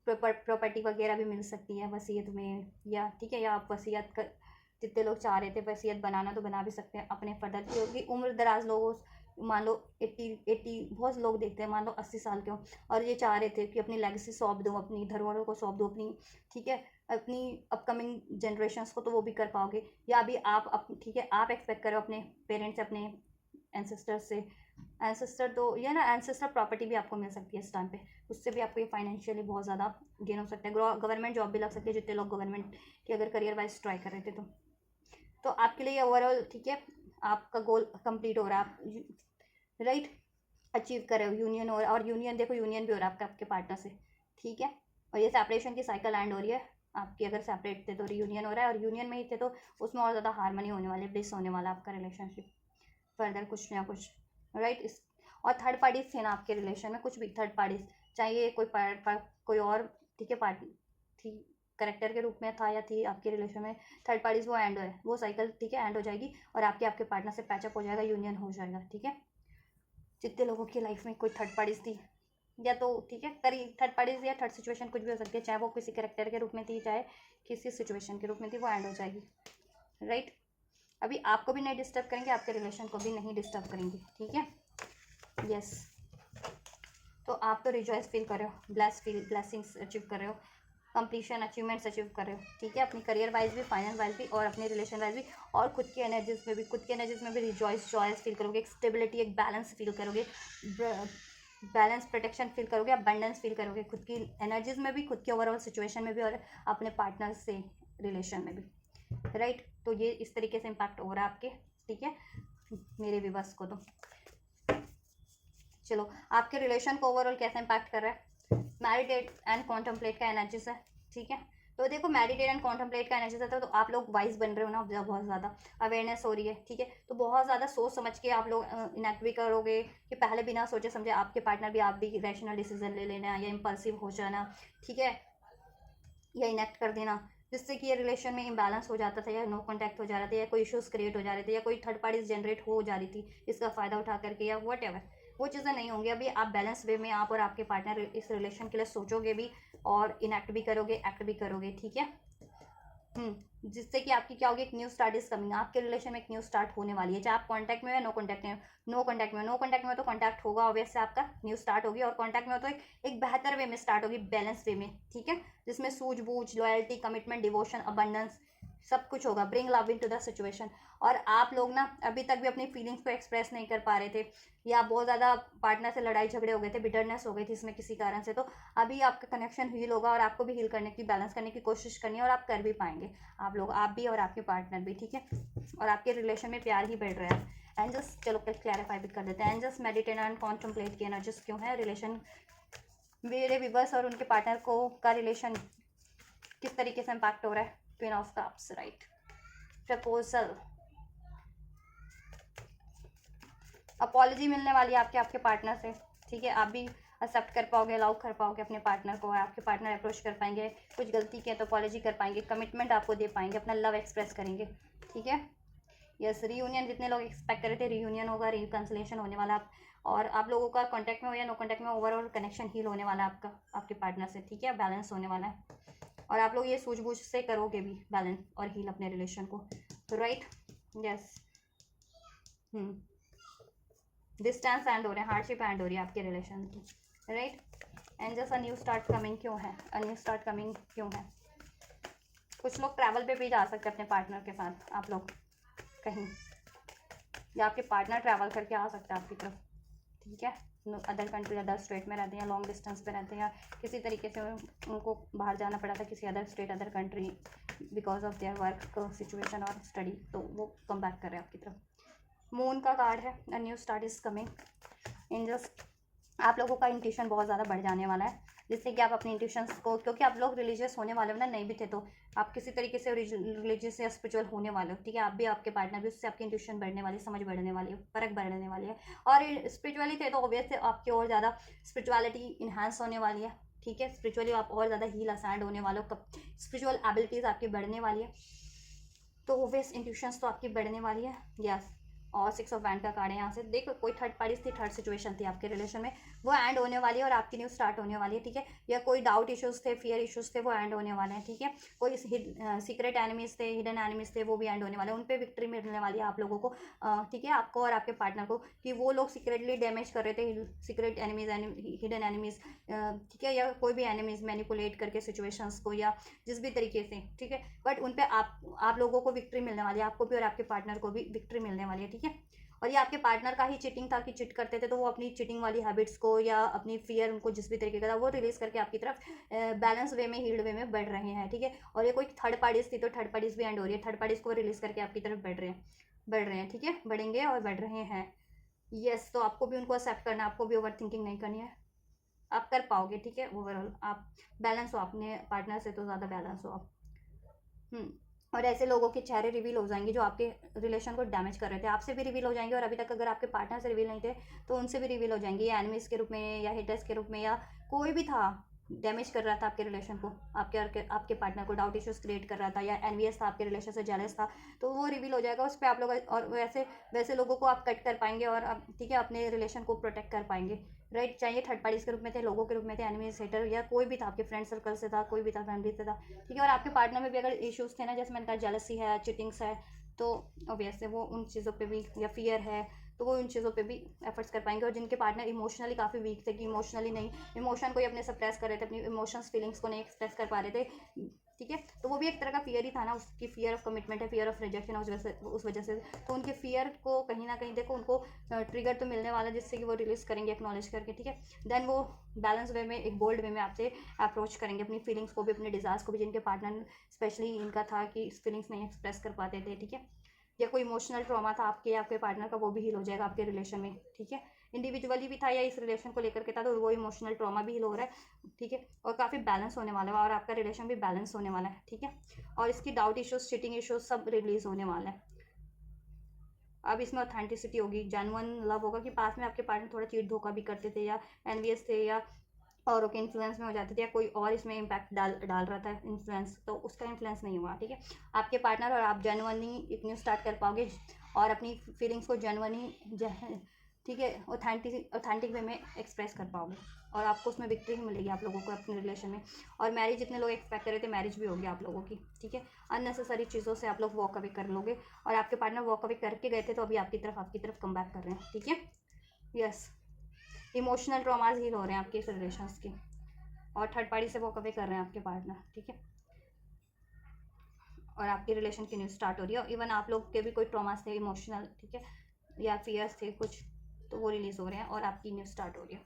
प्रॉपर्टी वगैरह भी मिल सकती है वसीयत में, या ठीक है, या आप वसीयत कर जितने लोग चाह रहे थे वसीयत बनाना तो बना भी सकते हैं अपने फर्दर, क्योंकि उम्र दराज लोगों, मान लो 80 बहुत लोग देखते हैं, मान लो 80 साल के हो और ये चाह रहे थे कि अपनी लेगेसी सौंप दूँ, अपनी धरोहर को सौंप दूँ अपनी, ठीक है, अपनी अपकमिंग जनरेशन्स को, तो वो भी कर पाओगे। या अभी आप ठीक है, आप एक्सपेक्ट करो अपने पेरेंट्स से, अपने एंसेस्टर्स से, एंसेस्टर तो ये ना, एंसेस्टर प्रॉपर्टी भी आपको मिल सकती है इस टाइम पे, उससे भी आपको ये फाइनेंशियली बहुत ज़्यादा गेन हो सकता है। गवर्नमेंट जॉब भी लग सकती है जितने लोग गवर्नमेंट के अगर करियर वाइज ट्राई कर रहे थे तो आपके लिए ओवरऑल ठीक है, आपका गोल कंप्लीट हो रहा है, आप राइट अचीव कर रहे हो यूनियन, और यूनियन देखो, यूनियन भी हो रहा है आपका आपके पार्टनर से, ठीक है। और ये सेपरेशन की साइकिल एंड हो रही है आपकी, अगर सेपरेट थे तो रीयूनियन हो रहा है, और यूनियन में ही थे तो उसमें और ज़्यादा हार्मनी होने वाली, ब्लिस होने वाला आपका रिलेशनशिप फर्दर कुछ ना कुछ, राइट। इस और थर्ड पार्टीज थे ना आपके रिलेशन में, कुछ भी थर्ड पार्टीज, चाहे ये कोई और ठीक है पार्टी थी, करेक्टर के रूप में था या थी आपके रिलेशन में, थर्ड पार्टीज वो एंड है, वो साइकिल ठीक है एंड हो जाएगी और आपके पार्टनर से पैचअप हो जाएगा, यूनियन हो जाएगा, ठीक है। जितने लोगों की लाइफ में कोई थर्ड पार्टीज थी या तो ठीक है, थर्ड पार्टीज या थर्ड सिचुएशन कुछ भी हो सकती है, चाहे वो किसी करेक्टर के रूप में थी, चाहे किसी सिचुएशन के रूप में थी, वो एंड हो जाएगी, राइट। अभी आपको भी नहीं डिस्टर्ब करेंगे, आपके रिलेशन को भी नहीं डिस्टर्ब करेंगे, ठीक है, यस। तो आप तो रिजॉइस फील कर रहे हो, ब्लेसिंग्स अचीव कर रहे हो, कंप्लीशन अचीवमेंट्स अचीव कर रहे हो, ठीक है, अपनी करियर वाइज भी, फाइनेंस वाइज भी, और अपने रिलेशन वाइज भी, और खुद की एनर्जीज में भी जॉयस फील करोगे, एक स्टेबिलिटी, एक बैलेंस फील करोगे, बैलेंस प्रोटेक्शन फील करोगे, अबंडेंस फील करोगे, खुद की एनर्जीज में भी, खुद की ओवरऑल सिचुएशन में भी, और अपने पार्टनर से रिलेशन में भी, राइट। तो ये इस तरीके से इम्पैक्ट हो रहा है आपके, ठीक है, मेरे व्यूअर्स को। तो चलो आपके रिलेशन को ओवरऑल कैसे इम्पैक्ट कर रहा है, मेडिटेट एंड कॉन्टम्पलेट का एनर्जी से, ठीक है। तो देखो मेडिटेट एंड कॉन्टम्पलेट का एनर्जी से तो आप लोग वाइज बन रहे हो ना, बहुत ज़्यादा अवेयरनेस हो रही है, ठीक है। तो बहुत ज़्यादा सोच समझ के आप लोग इनैक्ट भी करोगे, कि पहले बिना सोचे समझे आपके पार्टनर भी, आप भी रैशनल डिसीजन ले लेना या इम्पल्सिव हो जाना, ठीक है, या इनैक्ट कर देना, जिससे कि ये रिलेशन में इम्बैलेंस हो जाता था, या नो कॉन्टैक्ट हो जा रहा था, या कोई इश्यूज क्रिएट हो जा रहे थे, या कोई थर्ड पार्टीज जनरेट हो जा रही थी इसका फ़ायदा उठा करके, या वट एवर, वो चीज़ें नहीं होंगी। अभी आप बैलेंस वे में, आप और आपके पार्टनर इस रिलेशन के लिए सोचोगे भी, और इनैक्ट भी करोगे, एक्ट भी करोगे, ठीक है। जिससे कि आपकी क्या होगी, एक न्यू स्टार्ट इज कमिंग, आपके रिलेशन में एक न्यू स्टार्ट होने वाली है, चाहे आप कॉन्टैक्ट में हो या नो कॉन्टैक्ट में, तो कॉन्टैक्ट होगा ऑब्वियस से, आपका न्यू स्टार्ट होगी, और कॉन्टैक्ट में हो तो एक बेहतर वे में स्टार्ट होगी, बैलेंस वे में, ठीक है, जिसमें सूझबूझ, लॉयल्टी, कमिटमेंट, डिवोशन, अबंडेंस सब कुछ होगा, bring love into the situation. और आप लोग ना अभी तक भी अपनी फीलिंग्स को एक्सप्रेस नहीं कर पा रहे थे, या बहुत ज़्यादा पार्टनर से लड़ाई झगड़े हो गए थे, बिटरनेस हो गई थी इसमें किसी कारण से, तो अभी आपका कनेक्शन हील होगा, और आपको भी हील करने की, बैलेंस करने की कोशिश करनी है, और आप कर भी पाएंगे, आप लोग, आप भी और आपके पार्टनर भी, ठीक है। और आपके रिलेशन में प्यार ही बढ़ रहा है। एंजल्स चलो क्लैरिफाई भी कर देते हैं, एंजल्स मेडिटेट एंड कॉन्टम्पलेट की एनर्जीज क्यों है रिलेशन, मेरे व्यूअर्स और उनके पार्टनर को का रिलेशन किस तरीके से इम्पैक्ट हो रहा है, queen of cups, right, proposal, apology मिलने वाली है आपके पार्टनर से, ठीक है, आप भी एक्सेप्ट कर पाओगे, अलाउ कर पाओगे अपने पार्टनर को, आपके पार्टनर अप्रोच कर पाएंगे, कुछ गलती की है तो अपॉलजी कर पाएंगे, कमिटमेंट आपको दे पाएंगे, अपना लव एक्सप्रेस करेंगे, ठीक है, यस। रीयूनियन जितने लोग एक्सपेक्ट कर रहे थे, रीयूनियन होगा, रिकन्सिलेशन होने वाला, और आप लोगों का कॉन्टैक्ट में हो या नो कॉन्टैक्ट में, ओवरऑल कनेक्शन हील होने वाला है आपका आपके पार्टनर से, ठीक है, बैलेंस होने वाला है, और आप लोग ये सूझबूझ से करोगे भी बैलेंस और हील अपने रिलेशन को, राइट, यस। डिस्टेंस एंड हो रहे हैं, हार्डशिप एंड हो रही है आपके रिलेशन की, right. And just a new start coming क्यों है, अ न्यू स्टार्ट कमिंग क्यों है, कुछ लोग ट्रैवल पे भी जा सकते हैं अपने पार्टनर के साथ, आप लोग कहीं, या आपके पार्टनर ट्रैवल करके आ सकते हैं आपकी तरफ, ठीक है, अदर कंट्री, अदर स्टेट में रहते हैं, या लॉन्ग डिस्टेंस पे रहते हैं, या किसी तरीके से उनको बाहर जाना पड़ा था किसी other state, other country, because of their work situation और स्टडी, तो वो कम बैक कर रहे हैं आपकी तरफ। मून का कार्ड है, a new start is coming, angels आप लोगों का इंट्यूशन बहुत ज़्यादा बढ़ जाने वाला है, जिससे कि आप अपने इंट्यूशंस को, क्योंकि आप लोग रिलीजियस होने वाले हो ना, नहीं भी थे तो आप किसी तरीके से रिलीजियस या स्पिरिचुअल होने वाले हो, ठीक है, आप भी, आपके पार्टनर भी, उससे आपकी इंट्यूशन बढ़ने वाली, समझ बढ़ने वाली है, फर्क बढ़ने वाली है, और स्पिरिचुअली थे तो ऑब्वियस आपकी और ज़्यादा स्पिरिचुअलिटी इन्हांस होने वाली है, ठीक है, स्पिरिचुअली आप और ज़्यादा हील असाइड होने वाले हो, स्पिरिचुअल एबिलिटीज़ आपकी बढ़ने वाली है, तो ओबियस इंट्यूशंस तो आपकी बढ़ने वाली है, यस। और 6 ऑफ वैंड का कार्ड है यहाँ से। देखो कोई थर्ड पार्टी थी, थर्ड सिचुएशन थी आपके रिलेशन में, वो एंड होने वाली है और आपकी न्यू स्टार्ट होने वाली है, ठीक है। या कोई डाउट इश्यूज थे, फियर इश्यूज थे, वो एंड होने वाले हैं, ठीक है। कोई सीक्रेट एनिमीज थे, हिडन एनिमीज थे, वो भी एंड होने वाले हैं। उन पर विक्ट्री मिलने वाली है आप लोगों को, ठीक है, आपको और आपके पार्टनर को, कि वो लोग सीक्रेटली डैमेज कर रहे थे, सीक्रेट एनिमीज, हिडन एनिमीज, ठीक है, या कोई भी एनिमीज मैनिपुलेट करके सिचुएशंस को, या जिस भी तरीके से, ठीक है। बट उन पर आप लोगों को विक्ट्री मिलने वाली है, आपको भी और आपके पार्टनर को भी विक्ट्री मिलने वाली है, ठीक है। और ये आपके पार्टनर का ही चीटिंग था कि चिट करते थे, तो वो अपनी चीटिंग वाली हैबिट्स को या अपनी फियर उनको जिस भी तरीके का था वो रिलीज करके आपकी तरफ बैलेंस वे में, हील्ड वे में बढ़ रहे हैं, ठीक है। और ये कोई थर्ड पार्टीज थी तो थर्ड पार्टीज भी एंड हो रही है, थर्ड पार्टीज को रिलीज करके आपकी तरफ बढ़ रहे हैं, ठीक है, बढ़ेंगे और बढ़ रहे हैं। यस, तो आपको भी उनको एक्सेप्ट करना, आपको भी ओवर थिंकिंग नहीं करनी है, आप कर पाओगे, ठीक है। ओवरऑल आप बैलेंस हो, अपने पार्टनर से तो ज़्यादा बैलेंस हो आप। और ऐसे लोगों के चेहरे रिवील हो जाएंगे जो आपके रिलेशन को डैमेज कर रहे थे, आपसे भी रिवील हो जाएंगे, और अभी तक अगर आपके पार्टनर से रिवील नहीं थे तो उनसे भी रिवील हो जाएंगे, या एनिमीज के रूप में, या हेटर्स के रूप में, या कोई भी था डैमेज कर रहा था आपके रिलेशन को, आपके पार्टनर को डाउट इश्यूज क्रिएट कर रहा था, या एनवियस था आपके रिलेशन से, जेलस था, तो वो रिवील हो जाएगा उस पर आप लोग। और वैसे वैसे लोगों को आप कट कर पाएंगे और आप, ठीक है, अपने रिलेशन को प्रोटेक्ट कर पाएंगे, राइट। चाहिए थर्ड पार्टीज के रूप में थे, लोगों के रूप में थे, एनिमीज, हेटर, या कोई भी था आपके फ्रेंड सर्कल से था, कोई भी था फैमिली से था, ठीक है। और आपके पार्टनर में भी अगर इश्यूज थे ना, जैसे मैंने कहा जेलसी है, चिटिंग्स है, तो ऑब्वियस है वो उन चीज़ों पे भी, या फियर है, तो वो उन चीज़ों पे भी एफर्ट्स कर पाएंगे। और जिनके पार्टनर इमोशनली काफ़ी वीक थे, कि इमोशनली नहीं, इमोशन को ही अपने सप्रेस कर रहे थे, अपनी इमोशंस फीलिंग्स को नहीं एक्सप्रेस कर पा रहे थे, ठीक है, तो वो भी एक तरह का फियर ही था ना, उसकी फियर ऑफ कमिटमेंट है, फियर ऑफ रिजेक्शन है, उस वजह से तो उनके फियर को कहीं ना कहीं देखो उनको ट्रिगर तो मिलने वाला, जिससे कि वो रिलीज करेंगे एक्नॉलेज करके, ठीक है। देन वो बैलेंस वे में, एक बोल्ड वे में आपसे अप्रोच करेंगे, अपनी फीलिंग्स को भी, अपने डिजायर्स को भी, जिनके पार्टनर स्पेशली इनका था कि फीलिंग्स नहीं एक्सप्रेस कर पाते थे, ठीक है। या कोई इमोशनल ट्रॉमा था आपके या आपके पार्टनर का, वो भी हील हो जाएगा आपके रिलेशन में, ठीक है। इंडिविजुअली भी था या इस रिलेशन को लेकर के था, तो वो इमोशनल ट्रॉमा भी हील हो रहा है, ठीक है। और काफ़ी बैलेंस होने वाला है, और आपका रिलेशन भी बैलेंस होने वाला है, ठीक है। और इसकी डाउट इश्यूज, चीटिंग इश्यूज सब रिलीज होने वाला है। अब इसमें ऑथेंटिसिटी होगी, जेन्युइन लव होगा, कि पास में आपके पार्टनर थोड़ा चीट धोखा भी करते थे, या एनवियस थे, या औरों के इन्फ्लुएंस में हो जाते थे, या कोई और इसमें इम्पैक्ट डाल रहा था इन्फ्लुएंस, तो उसका इन्फ्लुएंस नहीं हुआ, ठीक है। आपके पार्टनर और आप जेन्युइनली एक न्यू स्टार्ट कर पाओगे, और अपनी फीलिंग्स को जेन्युइनली, ठीक है, ऑथेंटिक वे में एक्सप्रेस कर पाओगे, और आपको उसमें विक्ट्री ही मिलेगी आप लोगों को अपने रिलेशन में। और मैरिज जितने लोग एक्सपेक्ट कर रहे थे, मैरिज भी होगी आप लोगों की, ठीक है। अननेसेसरी चीज़ों से आप लोग वॉक अवे कर लोगे, और आपके पार्टनर वॉक अवे करके गए थे, तो अभी आपकी तरफ कम बैक कर रहे हैं, ठीक है। यस, इमोशनल ट्रॉमाज हील हो रहे हैं आपके इस रिलेशंस के, और थर्ड पार्टी से वॉक अवे कर रहे हैं आपके पार्टनर, ठीक है। और आपकी रिलेशन की न्यूज़ स्टार्ट हो रही है, और इवन आप लोग के भी कोई ट्रॉमास थे इमोशनल, ठीक है, या फियर्स थे कुछ, तो वो रिलीज हो रहे हैं, और आपकी न्यूज़ स्टार्ट हो रही है,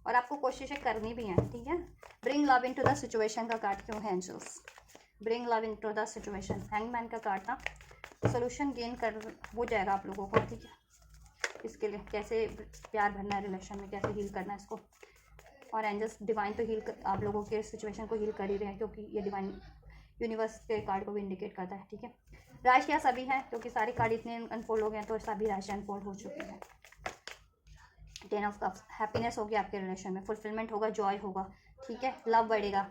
और आपको कोशिशें करनी भी हैं, ठीक है। Bring love into the situation का कार्ड क्यों है angels? Bring love into the situation, hangman का कार्ड था, सोल्यूशन गेन कर हो जाएगा आप लोगों को, ठीक है। इसके लिए कैसे प्यार भरना है रिलेशन में, कैसे हील करना है इसको, और एंजल्स डिवाइन तो हील आप लोगों के सिचुएशन को हील कर ही रहे हैं, क्योंकि ये डिवाइन यूनिवर्स के कार्ड को भी इंडिकेट करता है, ठीक है। राशि क्या सभी हैं, क्योंकि सारे कार्ड इतने अनफोल्ड हो गए हैं, तो सभी राशि अनफोल्ड हो चुकी हैं। 10 ऑफ कप्स, हैप्पीनेस होगी आपके रिलेशन में, फुलफिलमेंट होगा, जॉय होगा, ठीक है, लव बढ़ेगा।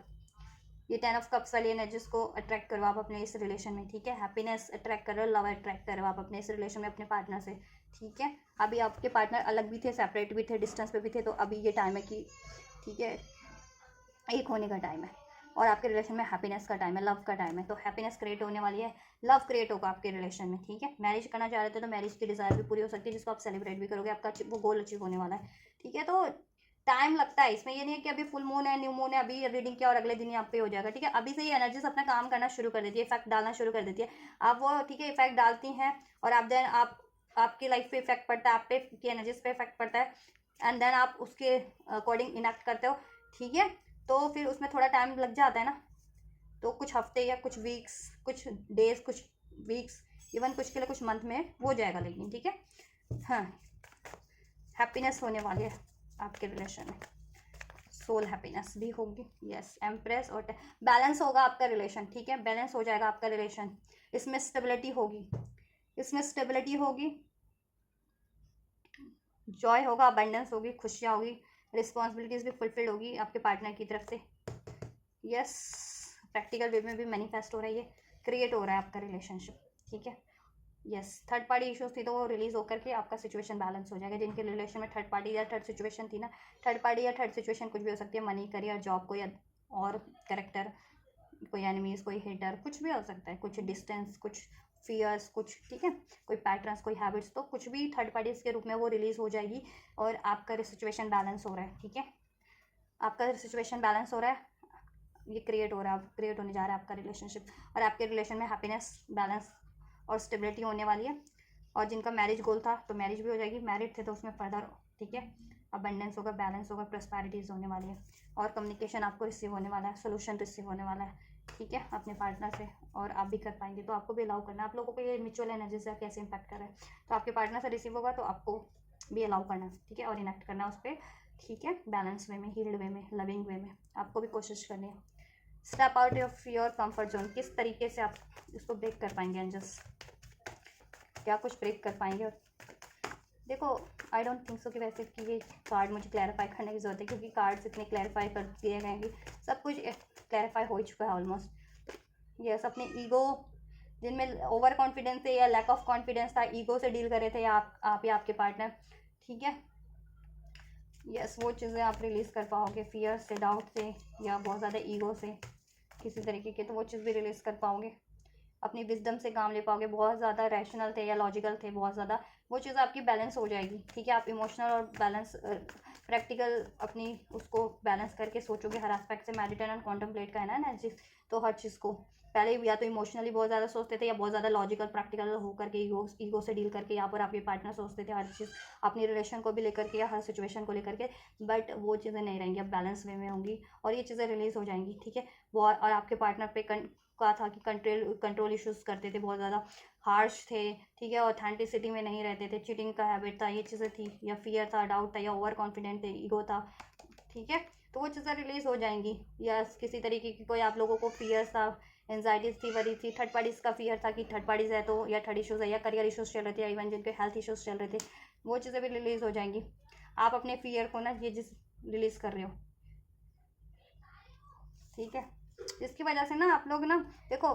ये 10 ऑफ कप्स वाली एनर्जीज को अट्रैक्ट करो आप अपने इस रिलेशन में, ठीक है। हैप्पीनेस अट्रैक्ट करो, लव अट्रैक्ट करो आप अपने इस रिलेशन में अपने पार्टनर से, ठीक है। अभी आपके पार्टनर अलग भी थे, सेपरेट भी थे, डिस्टेंस पे भी थे, तो अभी ये टाइम है कि, ठीक है, एक होने का टाइम है, और आपके रिलेशन में हैप्पीनेस का टाइम है, लव का टाइम है, तो हैप्पीनेस क्रिएट होने वाली है, लव क्रिएट होगा आपके रिलेशन में, ठीक है। मैरिज करना चाह रहे थे तो मैरिज की डिज़ायर भी पूरी हो सकती है, जिसको आप सेलिब्रेट भी करोगे, आपका वो गोल अचीव होने वाला है, ठीक है। तो टाइम लगता है इसमें, ये नहीं है कि अभी फुल मून है, न्यू मून है, अभी रीडिंग किया और अगले दिन ही आप पे हो जाएगा, ठीक है। अभी से ही एनर्जीज अपना काम करना शुरू कर देती है, इफेक्ट डालना शुरू कर देती है, आप वो, ठीक है, इफेक्ट डालती हैं, और आप देन आपकी लाइफ पे इफेक्ट पड़ता है, आप पे की एनर्जीज पे इफेक्ट पड़ता है, एंड देन आप उसके अकॉर्डिंग इनएक्ट करते हो, ठीक है। तो फिर उसमें थोड़ा टाइम लग जाता है ना, तो कुछ हफ्ते या कुछ वीक्स, कुछ डेज, कुछ वीक्स, इवन कुछ के लिए कुछ मंथ में हो जाएगा, लेकिन ठीक है। हाँ, हैप्पीनेस होने वाली है आपके रिलेशन में, सोल हैप्पीनेस भी होगी, यस। एम्प्रेस और बैलेंस होगा आपका रिलेशन, ठीक है, बैलेंस हो जाएगा आपका रिलेशन, इसमें स्टेबिलिटी होगी, इसमें स्टेबिलिटी होगी, जॉय होगा, अबंडेंस होगी, खुशियाँ होगी, रिस्पॉन्सिबिलिटीज भी फुलफिल्ड होगी आपके पार्टनर की तरफ से, यस। प्रैक्टिकल वे में भी मैनिफेस्ट हो रहा है, ये क्रिएट हो रहा है आपका रिलेशनशिप, ठीक है। यस, थर्ड पार्टी इश्यूज थी तो वो रिलीज होकर के आपका सिचुएशन बैलेंस हो जाएगा। जिनके रिलेशन में थर्ड पार्टी या थर्ड सिचुएशन थी ना, थर्ड पार्टी या थर्ड सिचुएशन कुछ भी हो सकती है, मनी, करियर, जॉब, कोई और कैरेक्टर, कोई एनिमीज, कोई हेटर, कुछ भी हो सकता है, कुछ डिस्टेंस, कुछ फियर्स, कुछ ठीक है, कोई पैटर्न्स, कोई हैबिट्स, तो कुछ भी थर्ड पार्टीज के रूप में वो रिलीज हो जाएगी और आपका सिचुएशन बैलेंस हो रहा है। ठीक है, आपका सिचुएशन बैलेंस हो रहा है, ये क्रिएट हो रहा है, क्रिएट होने जा रहा है आपका रिलेशनशिप, और आपके रिलेशन में हैप्पीनेस, बैलेंस और स्टेबिलिटी होने वाली है। और जिनका मैरिज गोल था तो मैरिज भी हो जाएगी, मैरिड थे तो उसमें फर्दर ठीक है अबंडेंस होगा, बैलेंस होगा, प्रॉस्पेरिटीज होने वाली है, और कम्युनिकेशन आपको रिसीव होने वाला है, सोल्यूशन रिसीव होने वाला है। ठीक है, अपने पार्टनर से, और आप भी कर पाएंगे, तो आपको भी अलाउ करना है। आप लोगों को ये म्यूचुअल एनर्जी से कैसे इम्पैक्ट कर रहा है, तो आपके पार्टनर से रिसीव होगा तो आपको भी अलाउ करना है। ठीक है, और इनेक्ट करना है उस पर, ठीक है, बैलेंस वे में, हील्ड वे में, लविंग वे में आपको भी कोशिश करनी है। Step out of your comfort zone, किस तरीके से आप इसको ब्रेक कर पाएंगे एंजल्स, क्या कुछ ब्रेक कर पाएंगे। देखो, आई डोंट थिंक सो कि वैसे कि ये कार्ड मुझे क्लैरिफाई करने की ज़रूरत है, क्योंकि कार्ड्स इतने क्लैरिफाई कर दिए गए हैं कि सब कुछ क्लैरिफाई हो ही चुका है ऑलमोस्ट। यस, अपने ईगो जिनमें ओवर कॉन्फिडेंस है या लैक ऑफ कॉन्फिडेंस था, ईगो से डील कर रहे थे, या आप या आपके पार्टनर, ठीक है, यस, वो चीज़ें आप रिलीज़ कर पाओगे, फियर से, डाउट से, या बहुत ज़्यादा ईगो से किसी तरीके के, तो वो चीज़ भी रिलीज़ कर पाओगे। अपनी विजडम से काम ले पाओगे, बहुत ज़्यादा रैशनल थे या लॉजिकल थे बहुत ज़्यादा, वो चीज़ आपकी बैलेंस हो जाएगी। ठीक है, आप इमोशनल और बैलेंस प्रैक्टिकल अपनी उसको बैलेंस करके सोचोगे हर एस्पेक्ट से। मेडिटेट एंड कॉन्टम्पलेट का है ना चीज़, तो हर चीज़ को पहले या तो इमोशनली बहुत ज़्यादा सोचते थे, या बहुत ज़्यादा लॉजिकल प्रैक्टिकल होकर के ईगो से डील करके यहाँ पर आपके पार्टनर सोचते थे हर चीज़ अपनी रिलेशन को भी लेकर के या हर सिचुएशन को लेकर के, बट वो चीज़ें नहीं रहेंगी, अब बैलेंस वे में होंगी और ये चीज़ें रिलीज़ हो जाएंगी। ठीक है, वो और आपके पार्टनर पे कहा था कि कंट्रोल इश्यूज करते थे, बहुत ज़्यादा हार्श थे, ठीक है, ऑथेंटिसिटी में नहीं रहते थे, चीटिंग का हैबिट था, ये चीज़ें थी, या फियर था, डाउट था, या ओवर कॉन्फिडेंट थे, ईगो था। ठीक है, तो वो चीज़ें रिलीज हो जाएंगी। या किसी तरीके की कोई आप लोगों को फियर था, एनजाइटीज थी, वरी थी, थर्ड पार्टीज का फियर था कि थर्ड पार्टीज है तो, या थर्ड इशूज़ है, या करियर इशूज़ चल रहे थे, या इवन जिनके हेल्थ इशूज़ चल रहे थे, वो चीज़ें भी रिलीज हो जाएंगी। आप अपने फियर को ना ये जिस रिलीज कर रहे हो, ठीक है, जिसकी वजह से ना आप लोग ना देखो